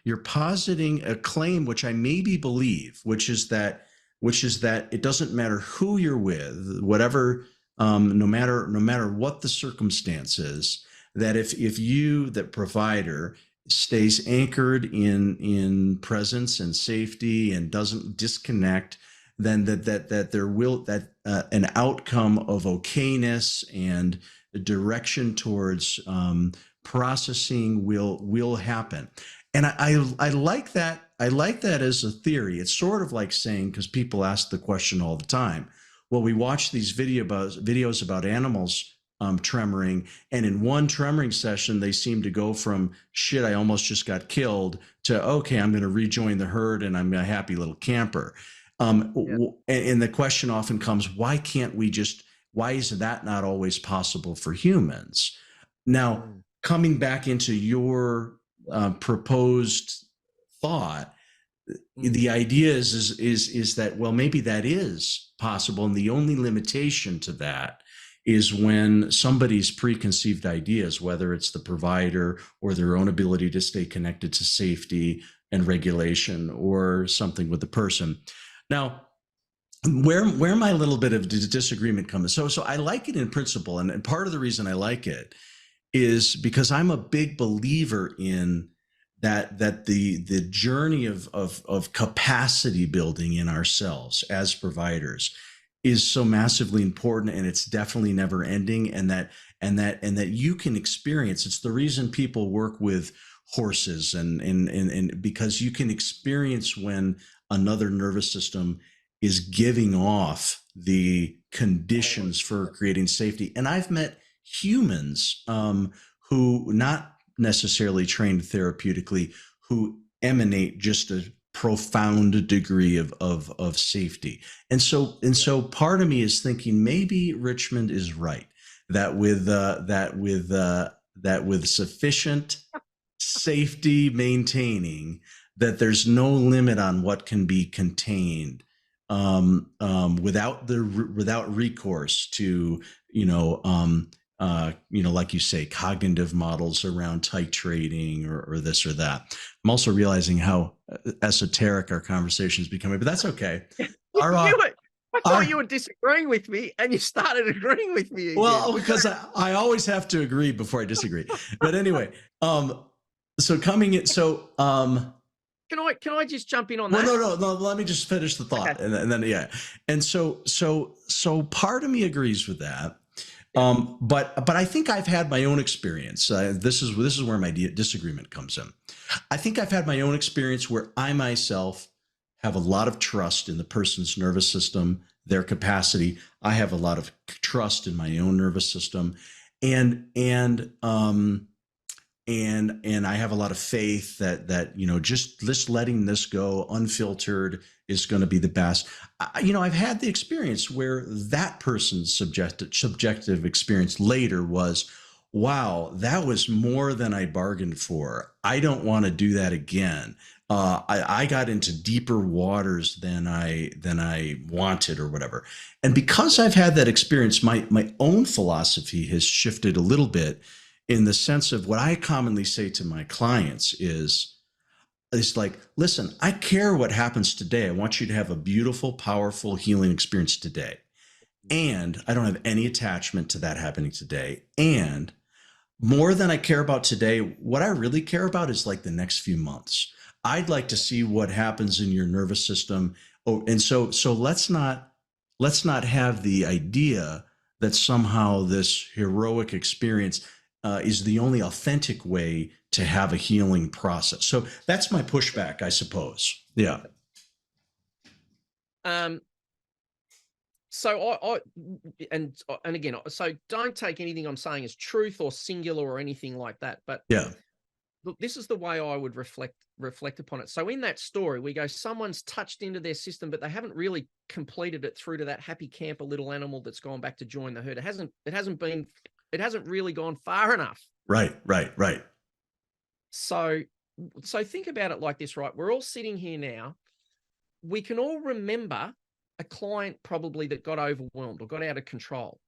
[SPEAKER 3] you're positing a claim which I maybe believe, which is that it doesn't matter who you're with, whatever, no matter what the circumstances, that if you, the provider, stays anchored in presence and safety and doesn't disconnect, then that there will that an outcome of okayness and a direction towards processing will happen. And I like that. I like that as a theory. It's sort of like saying, because people ask the question all the time, well, we watch these videos about animals tremoring, and in one tremoring session, they seem to go from shit, I almost just got killed, to okay, I'm going to rejoin the herd and I'm a happy little camper. And the question often comes, why can't we just? Why is that not always possible for humans? Now, coming back into your proposed thought, the idea is that, well, maybe that is possible, and the only limitation to that is when somebody's preconceived ideas, whether it's the provider or their own ability to stay connected to safety and regulation, or something with the person. Now, where my little bit of disagreement comes, so I like it in principle, and part of the reason I like it is because I'm a big believer in that the journey of capacity building in ourselves as providers is so massively important, and it's definitely never ending, and that you can experience. It's the reason people work with horses, and because you can experience when another nervous system is giving off the conditions for creating safety. And I've met humans who not necessarily trained therapeutically, who emanate just a profound degree of safety. And so part of me is thinking maybe Richmond is right, that with sufficient safety maintaining, that there's no limit on what can be contained without recourse to like you say, cognitive models around titrating or this or that. I'm also realizing how esoteric our conversation is becoming, but that's okay.
[SPEAKER 2] I thought you were disagreeing with me, and you started agreeing with me again.
[SPEAKER 3] Well, because I always have to agree before I disagree. But anyway, so coming in, so
[SPEAKER 2] can I just jump in on that?
[SPEAKER 3] Well, no. Let me just finish the thought, okay. and then yeah. And so part of me agrees with that. But I think I've had my own experience. This is where my disagreement comes in. I think I've had my own experience where I myself have a lot of trust in the person's nervous system, their capacity. I have a lot of trust in my own nervous system, and I have a lot of faith that just letting this go unfiltered is going to be the best. I've had the experience where that person's subjective experience later was, wow, that was more than I bargained for. I don't want to do that again. I got into deeper waters than I wanted, or whatever. And because I've had that experience, my own philosophy has shifted a little bit, in the sense of what I commonly say to my clients is like, listen, I care what happens today. I want you to have a beautiful, powerful, healing experience today. And I don't have any attachment to that happening today. And more than I care about today, what I really care about is like the next few months. I'd like to see what happens in your nervous system. Oh, and so let's not have the idea that somehow this heroic experience is the only authentic way to have a healing process. So that's my pushback, I suppose. Yeah.
[SPEAKER 2] So and again, so don't take anything I'm saying as truth or singular or anything like that. But
[SPEAKER 3] yeah,
[SPEAKER 2] look, this is the way I would reflect upon it. So in that story, we go, someone's touched into their system, but they haven't really completed it through to that happy camper little animal that's gone back to join the herd. It hasn't really gone far enough.
[SPEAKER 3] Right.
[SPEAKER 2] So think about it like this, right? We're all sitting here now. We can all remember a client probably that got overwhelmed or got out of control.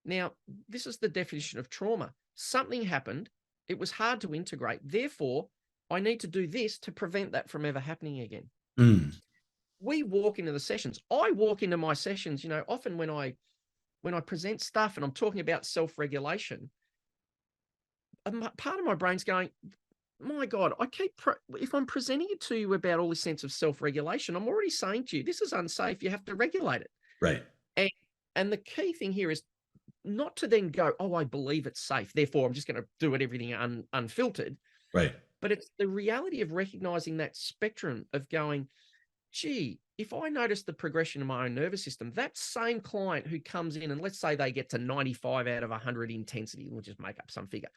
[SPEAKER 2] Now, this is the definition of trauma. Something happened. It was hard to integrate. Therefore, I need to do this to prevent that from ever happening again. We walk into the sessions. I walk into my sessions, often when I present stuff and I'm talking about self-regulation, part of my brain's going, my God, if I'm presenting it to you about all this sense of self-regulation, I'm already saying to you, this is unsafe. You have to regulate it.
[SPEAKER 3] Right.
[SPEAKER 2] And the key thing here is not to then go, oh, I believe it's safe, therefore I'm just going to do it everything unfiltered.
[SPEAKER 3] Right.
[SPEAKER 2] But it's the reality of recognizing that spectrum of going, gee, if I notice the progression in my own nervous system, that same client who comes in and let's say they get to 95 out of 100 intensity, we'll just make up some figure.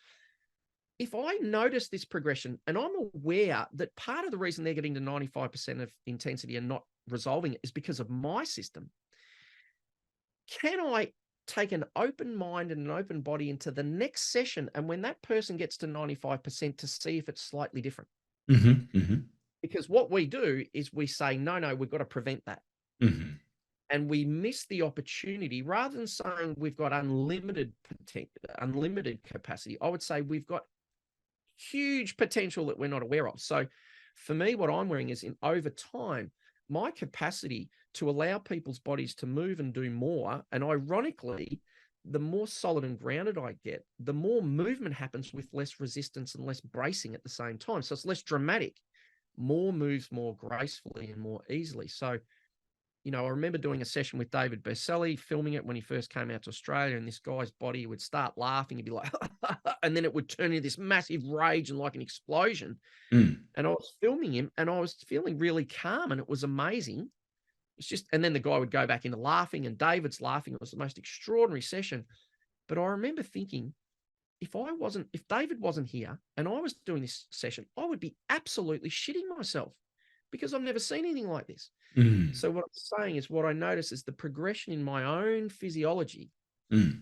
[SPEAKER 2] If I notice this progression and I'm aware that part of the reason they're getting to 95% of intensity and not resolving it is because of my system, can I take an open mind and an open body into the next session? And when that person gets to 95% to see if it's slightly different.
[SPEAKER 3] Mm-hmm. Mm-hmm.
[SPEAKER 2] Because what we do is we say, no, we've got to prevent that.
[SPEAKER 3] Mm-hmm.
[SPEAKER 2] And we miss the opportunity rather than saying we've got unlimited capacity. I would say we've got huge potential that we're not aware of. So for me, what I'm wearing is over time, my capacity to allow people's bodies to move and do more. And ironically, the more solid and grounded I get, the more movement happens with less resistance and less bracing at the same time. So it's less dramatic, more moves more gracefully and more easily. So, you know, I remember doing a session with David Berselli, filming it when he first came out to Australia, and this guy's body would start laughing. He'd be like, and then it would turn into this massive rage and like an explosion.
[SPEAKER 3] Mm.
[SPEAKER 2] And I was filming him and I was feeling really calm and it was amazing. It's just, and then the guy would go back into laughing and David's laughing. It was the most extraordinary session. But I remember thinking, if David wasn't here and I was doing this session, I would be absolutely shitting myself because I've never seen anything like this.
[SPEAKER 3] Mm.
[SPEAKER 2] So what I'm saying is what I notice is the progression in my own physiology.
[SPEAKER 3] Mm.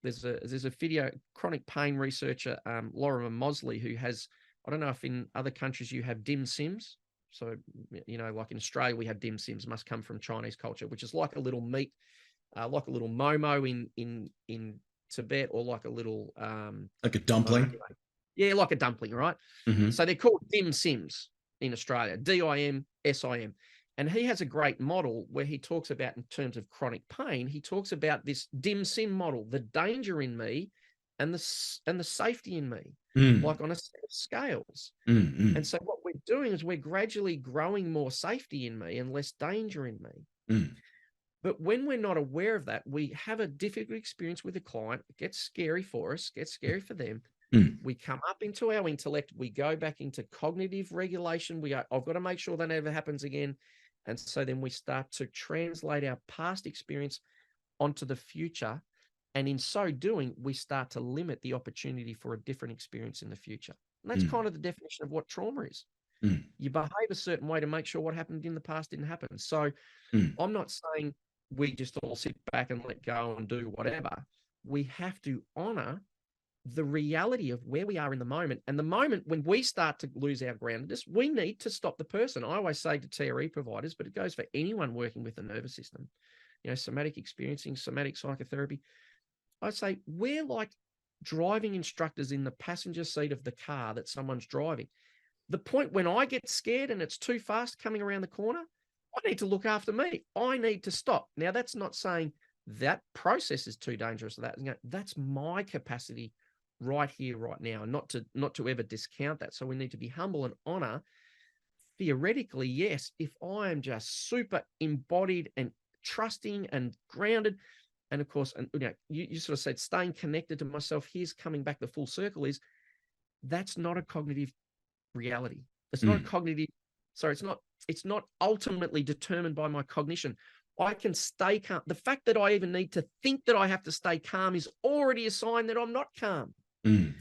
[SPEAKER 2] There's a video, chronic pain researcher, Laura Mosley, who has, I don't know if in other countries you have dim sims. So, you know, like in Australia, we have dim sims, must come from Chinese culture, which is like a little meat, like a little momo in Tibet, or like a little...
[SPEAKER 3] like a dumpling?
[SPEAKER 2] Yeah, like a dumpling, right?
[SPEAKER 3] Mm-hmm.
[SPEAKER 2] So they're called dim sims in Australia, DIMSIM. And he has a great model where he talks about, in terms of chronic pain, he talks about this dim sim model, the danger in me and the safety in me, like on a set of scales.
[SPEAKER 3] Mm-hmm.
[SPEAKER 2] And so what we're doing is we're gradually growing more safety in me and less danger in me.
[SPEAKER 3] Mm.
[SPEAKER 2] But when we're not aware of that, we have a difficult experience with a client. It gets scary for us, gets scary for them.
[SPEAKER 3] Mm.
[SPEAKER 2] We come up into our intellect. We go back into cognitive regulation. I've got to make sure that never happens again. And so then we start to translate our past experience onto the future. And in so doing, we start to limit the opportunity for a different experience in the future. And that's kind of the definition of what trauma is.
[SPEAKER 3] Mm.
[SPEAKER 2] You behave a certain way to make sure what happened in the past didn't happen. So I'm not saying we just all sit back and let go and do whatever. We have to honor the reality of where we are in the moment. And the moment when we start to lose our groundedness, we need to stop the person. I always say to TRE providers, but it goes for anyone working with the nervous system, you know, somatic experiencing, somatic psychotherapy. I say we're like driving instructors in the passenger seat of the car that someone's driving. The point when I get scared and it's too fast coming around the corner, I need to look after me. I need to stop. Now, that's not saying that process is too dangerous. That's my capacity right here, right now, and not to ever discount that. So we need to be humble and honor. Theoretically, yes, if I am just super embodied and trusting and grounded, and of course, and you know, you sort of said staying connected to myself. Here's coming back the full circle is that's not a cognitive reality. It's not a cognitive. Sorry, it's not ultimately determined by my cognition. I can stay calm. The fact that I even need to think that I have to stay calm is already a sign that I'm not calm.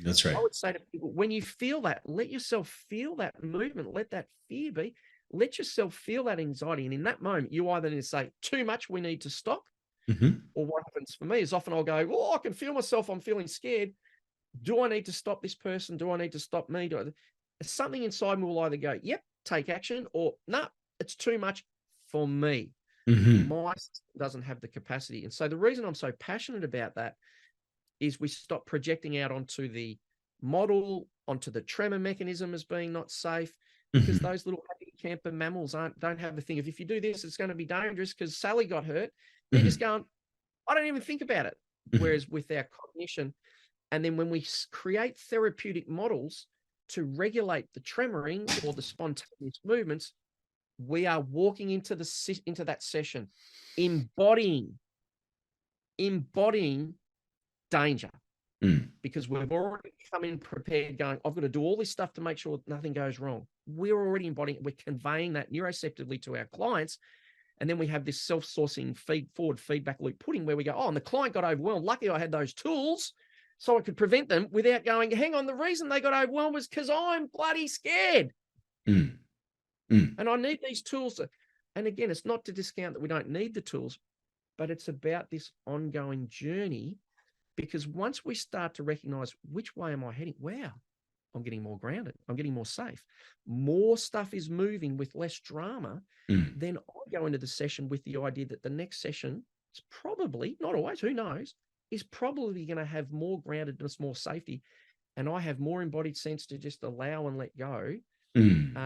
[SPEAKER 3] That's right.
[SPEAKER 2] I would say to people, when you feel that, let yourself feel that movement. Let that fear be. Let yourself feel that anxiety. And in that moment, you either need to say, too much, we need to stop. Or what happens for me is often I'll go, oh, I can feel myself. I'm feeling scared. Do I need to stop this person? Do I need to stop me? Something inside me will either go, yep, take action, or no, it's too much for me. My system doesn't have the capacity. And so the reason I'm so passionate about that is we stop projecting out onto the model, onto the tremor mechanism as being not safe, because those little happy camper mammals don't have the thing of, if you do this, it's going to be dangerous because Sally got hurt. They're just going, I don't even think about it. Whereas with our cognition, and then when we create therapeutic models, to regulate the tremoring or the spontaneous movements, we are walking into that session, embodying danger. Because we've already come in prepared going, I've got to do all this stuff to make sure nothing goes wrong. We're already embodying, we're conveying that neuroceptively to our clients. And then we have this self-sourcing forward feedback loop pudding where we go, oh, and the client got overwhelmed. Lucky I had those tools so I could prevent them without going, hang on, the reason they got overwhelmed was because I'm bloody scared. And I need these tools. And again, it's not to discount that we don't need the tools, but it's about this ongoing journey. Because once we start to recognize which way am I heading, wow, I'm getting more grounded. I'm getting more safe. More stuff is moving with less drama. Then I go into the session with the idea that the next session is probably, not always, who knows, is probably going to have more groundedness, more safety. And I have more embodied sense to just allow and let go. And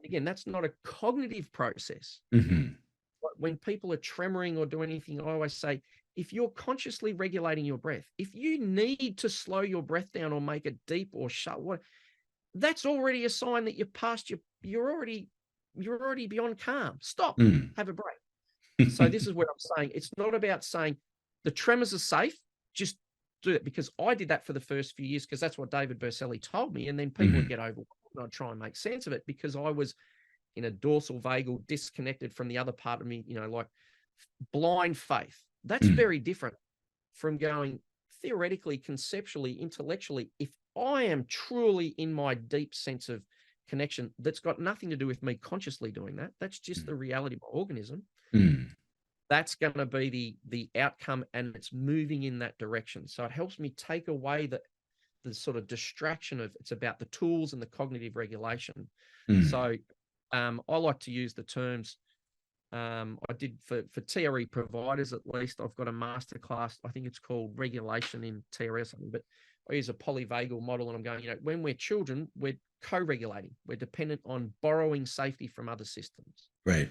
[SPEAKER 2] again, that's not a cognitive process. But when people are tremoring or do anything, I always say, if you're consciously regulating your breath, if you need to slow your breath down or make it deep or shut, that's already a sign that you're already beyond calm. Stop, have a break. So this is what I'm saying. It's not about saying the tremors are safe, just do it, because I did that for the first few years because that's what David Berceli told me. And then people would get overwhelmed and I'd try and make sense of it because I was in a dorsal vagal, disconnected from the other part of me, like blind faith. That's very different from going theoretically, conceptually, intellectually. If I am truly in my deep sense of connection, that's got nothing to do with me consciously doing that. That's just the reality of my organism. That's going to be the outcome, and it's moving in that direction. So it helps me take away the sort of distraction of it's about the tools and the cognitive regulation. So I like to use the terms. I did for TRE providers, at least. I've got a masterclass. I think it's called Regulation in TRE or something, but I use a polyvagal model and I'm going, when we're children, we're co-regulating. We're dependent on borrowing safety from other systems.
[SPEAKER 3] Right.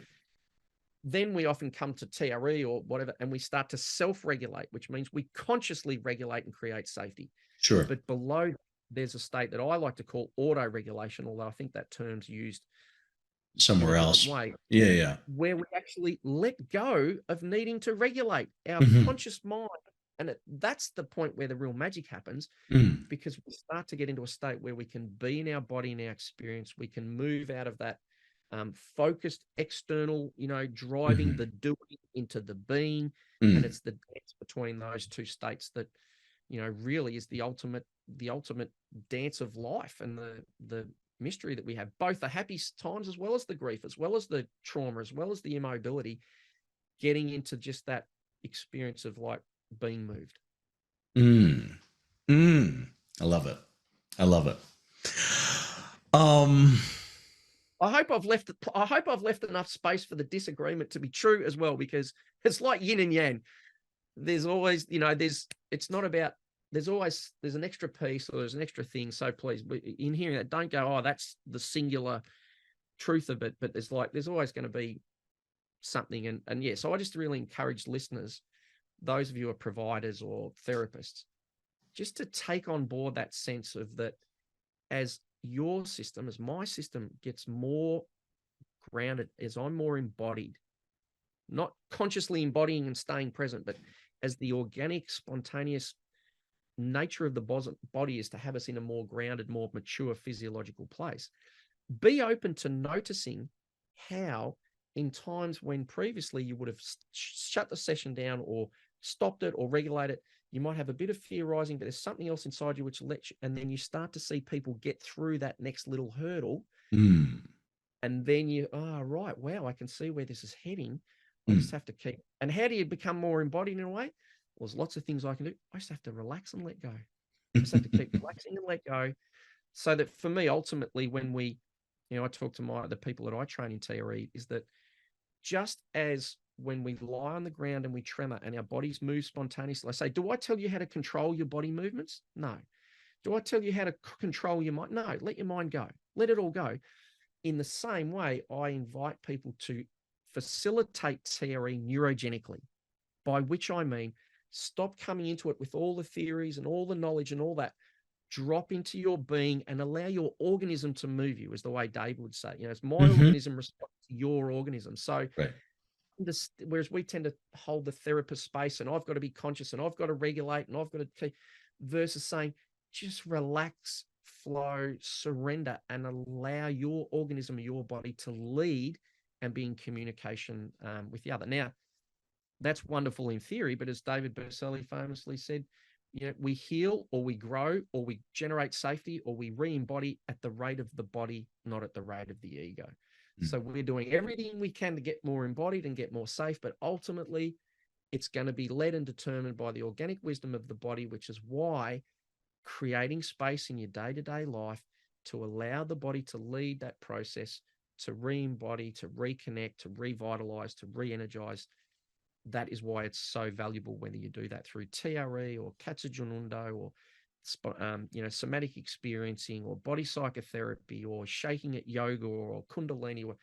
[SPEAKER 2] Then we often come to TRE or whatever, and we start to self-regulate, which means we consciously regulate and create safety.
[SPEAKER 3] Sure.
[SPEAKER 2] But below, there's a state that I like to call auto-regulation, although I think that term's used
[SPEAKER 3] somewhere else.
[SPEAKER 2] Way,
[SPEAKER 3] yeah.
[SPEAKER 2] Where we actually let go of needing to regulate our conscious mind. And that's the point where the real magic happens, because we start to get into a state where we can be in our body, in our experience. We can move out of that focused external, driving the doing into the being. And it's the dance between those two states that, really is the ultimate dance of life and the mystery that we have, both the happy times as well as the grief, as well as the trauma, as well as the immobility, getting into just that experience of like being moved.
[SPEAKER 3] I love it.
[SPEAKER 2] I hope I've left enough space for the disagreement to be true as well, because it's like yin and yang. There's always, there's an extra piece or there's an extra thing. So please, in hearing that, don't go, oh, that's the singular truth of it. But there's always going to be something. And yeah, so I just really encourage listeners, those of you who are providers or therapists, just to take on board that sense of that as your system, as my system gets more grounded, as I'm more embodied, not consciously embodying and staying present, but as the organic, spontaneous nature of the body is to have us in a more grounded, more mature physiological place. Be open to noticing how in times when previously you would have shut the session down or stopped it or regulated, you might have a bit of fear rising, but there's something else inside you which lets you, and then you start to see people get through that next little hurdle. And then you, right, wow, I can see where this is heading. I just have to keep. And how do you become more embodied in a way? Well, there's lots of things I can do. I just have to relax and let go. I just have to keep relaxing and let go. So that for me, ultimately, when we, I talk to the people that I train in TRE, is that just as when we lie on the ground and we tremor and our bodies move spontaneously, I say, do I tell you how to control your body movements? No. Do I tell you how to control your mind? No. Let your mind go. Let it all go. In the same way, I invite people to facilitate TRE neurogenically, by which I mean stop coming into it with all the theories and all the knowledge and all that. drop into your being and allow your organism to move you, is the way Dave would say. You know, it's my
[SPEAKER 3] Mm-hmm.
[SPEAKER 2] organism responds to your organism. So
[SPEAKER 3] Right.
[SPEAKER 2] whereas we tend to hold the therapist space and I've got to be conscious and I've got to regulate and I've got to, versus saying, just relax, flow, surrender, and allow your organism or your body to lead and be in communication with the other. Now, that's wonderful in theory, but as David Berceli famously said, you know, we heal or we grow or we generate safety or we re-embody at the rate of the body, not at the rate of the ego. So we're doing everything we can to get more embodied and get more safe, but ultimately it's going to be led and determined by the organic wisdom of the body, which is why creating space in your day-to-day life to allow the body to lead that process, to re-embody, to reconnect, to revitalize, to re-energize. That is why it's so valuable, whether you do that through TRE or Katsujunundo or you know, somatic experiencing or body psychotherapy or shaking at yoga or Kundalini, or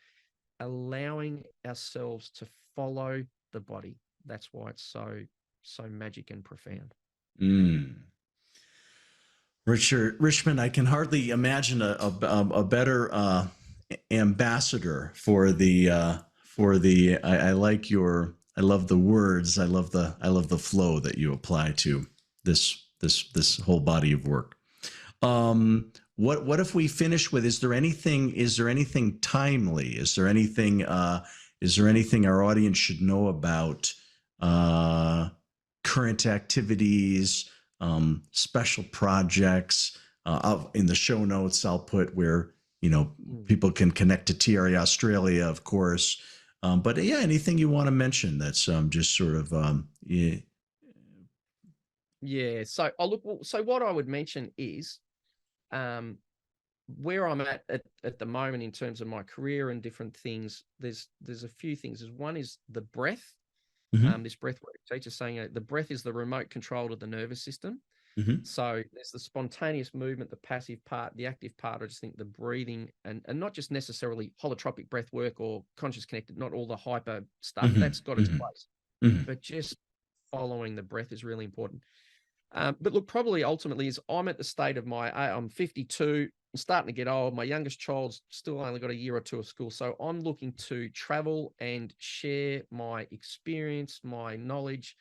[SPEAKER 2] allowing ourselves to follow the body. That's why it's so magic and profound.
[SPEAKER 3] Richmond, I can hardly imagine a better ambassador for the I like your, I love the words, I love the flow that you apply to this whole body of work. What if we finish with, is there anything timely? Is there anything our audience should know about current activities, special projects? In the show notes, I'll put where, you know, people can connect to TRE Australia, of course. But yeah, anything you want to mention that's just sort of
[SPEAKER 2] Yeah. So so what I would mention is where I'm at the moment in terms of my career and different things. There's a few things. One is the breath. This breath work teacher saying the breath is the remote control of the nervous system. So there's the spontaneous movement, the passive part, the active part. I just think the breathing and not just necessarily holotropic breath work or conscious connected, not all the hyper stuff. That's got its place. But just following the breath is really important. But look, probably ultimately is I'm at the state of I'm 52, I'm starting to get old. My youngest child's still only got a year or two of school. So I'm looking to travel and share my experience, my knowledge,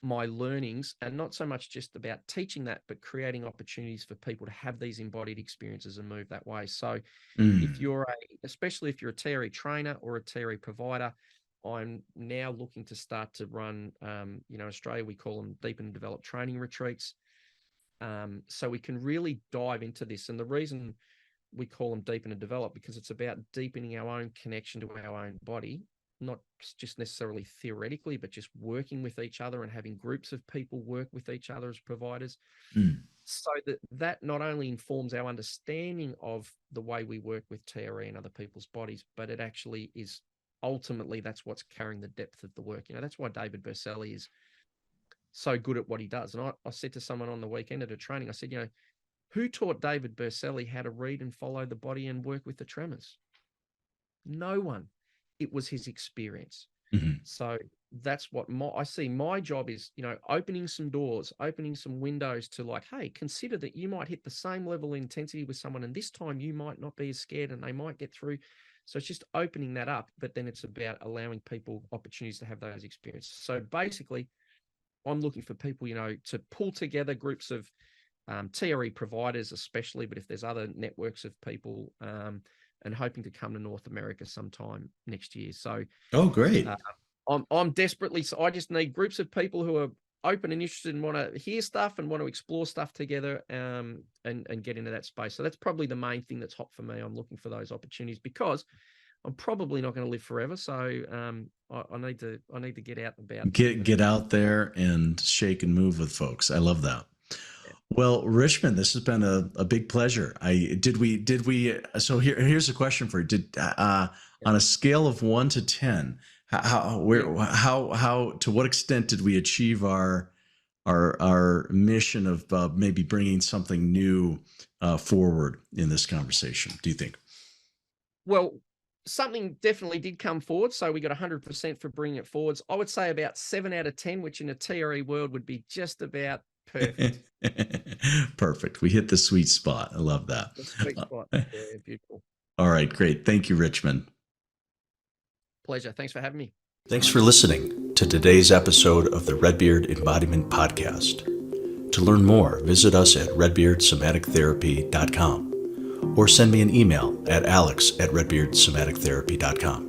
[SPEAKER 2] my learnings, and not so much just about teaching that, but creating opportunities for people to have these embodied experiences and move that way. So if you're especially if you're a TRE trainer or a TRE provider, I'm now looking to start to run, you know, Australia, we call them deep and develop training retreats. So we can really dive into this. And the reason we call them deepen and develop, because it's about deepening our own connection to our own body, not just necessarily theoretically, but just working with each other and having groups of people work with each other as providers. So that not only informs our understanding of the way we work with TRE and other people's bodies, but it actually is ultimately that's what's carrying the depth of the work. You know, that's why David Berceli is so good at what he does. And I said to someone on the weekend at a training, I said, you know, who taught David Berceli how to read and follow the body and work with the tremors? No one. It was his experience. So that's what I see my job is, you know, opening some doors, opening some windows to like, hey, consider that you might hit the same level of intensity with someone, and this time you might not be as scared and they might get through. So it's just opening that up, but then it's about allowing people opportunities to have those experiences. So basically, I'm looking for people, you know, to pull together groups of TRE providers, especially, but if there's other networks of people, and hoping to come to North America sometime next year. So,
[SPEAKER 3] oh, great.
[SPEAKER 2] I'm desperately, so I just need groups of people who are open and interested and want to hear stuff and want to explore stuff together, and get into that space. So that's probably the main thing that's hot for me. I'm looking for those opportunities because I'm probably not going to live forever. So I need to get out and about.
[SPEAKER 3] Get out there and shake and move with folks. I love that. Well, Richmond, this has been a big pleasure. So here's a question for you. On a scale of 1 to 10, how to what extent did we achieve our mission of maybe bringing something new forward in this conversation? Do you think?
[SPEAKER 2] Well, something definitely did come forward. So we got 100% for bringing it forwards. I would say about 7 out of 10, which in a TRE world would be just about Perfect.
[SPEAKER 3] Perfect. We hit the sweet spot. I love that.
[SPEAKER 2] The sweet spot. Yeah, beautiful.
[SPEAKER 3] All right, great. Thank you, Richmond.
[SPEAKER 2] Pleasure. Thanks for having me.
[SPEAKER 1] Thanks for listening to today's episode of the Redbeard Embodiment Podcast. To learn more, visit us at redbeardsomatictherapy.com or send me an email at alex@redbeardsomatictherapy.com.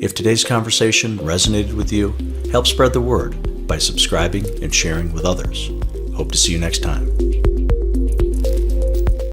[SPEAKER 1] If today's conversation resonated with you, help spread the word by subscribing and sharing with others. Hope to see you next time.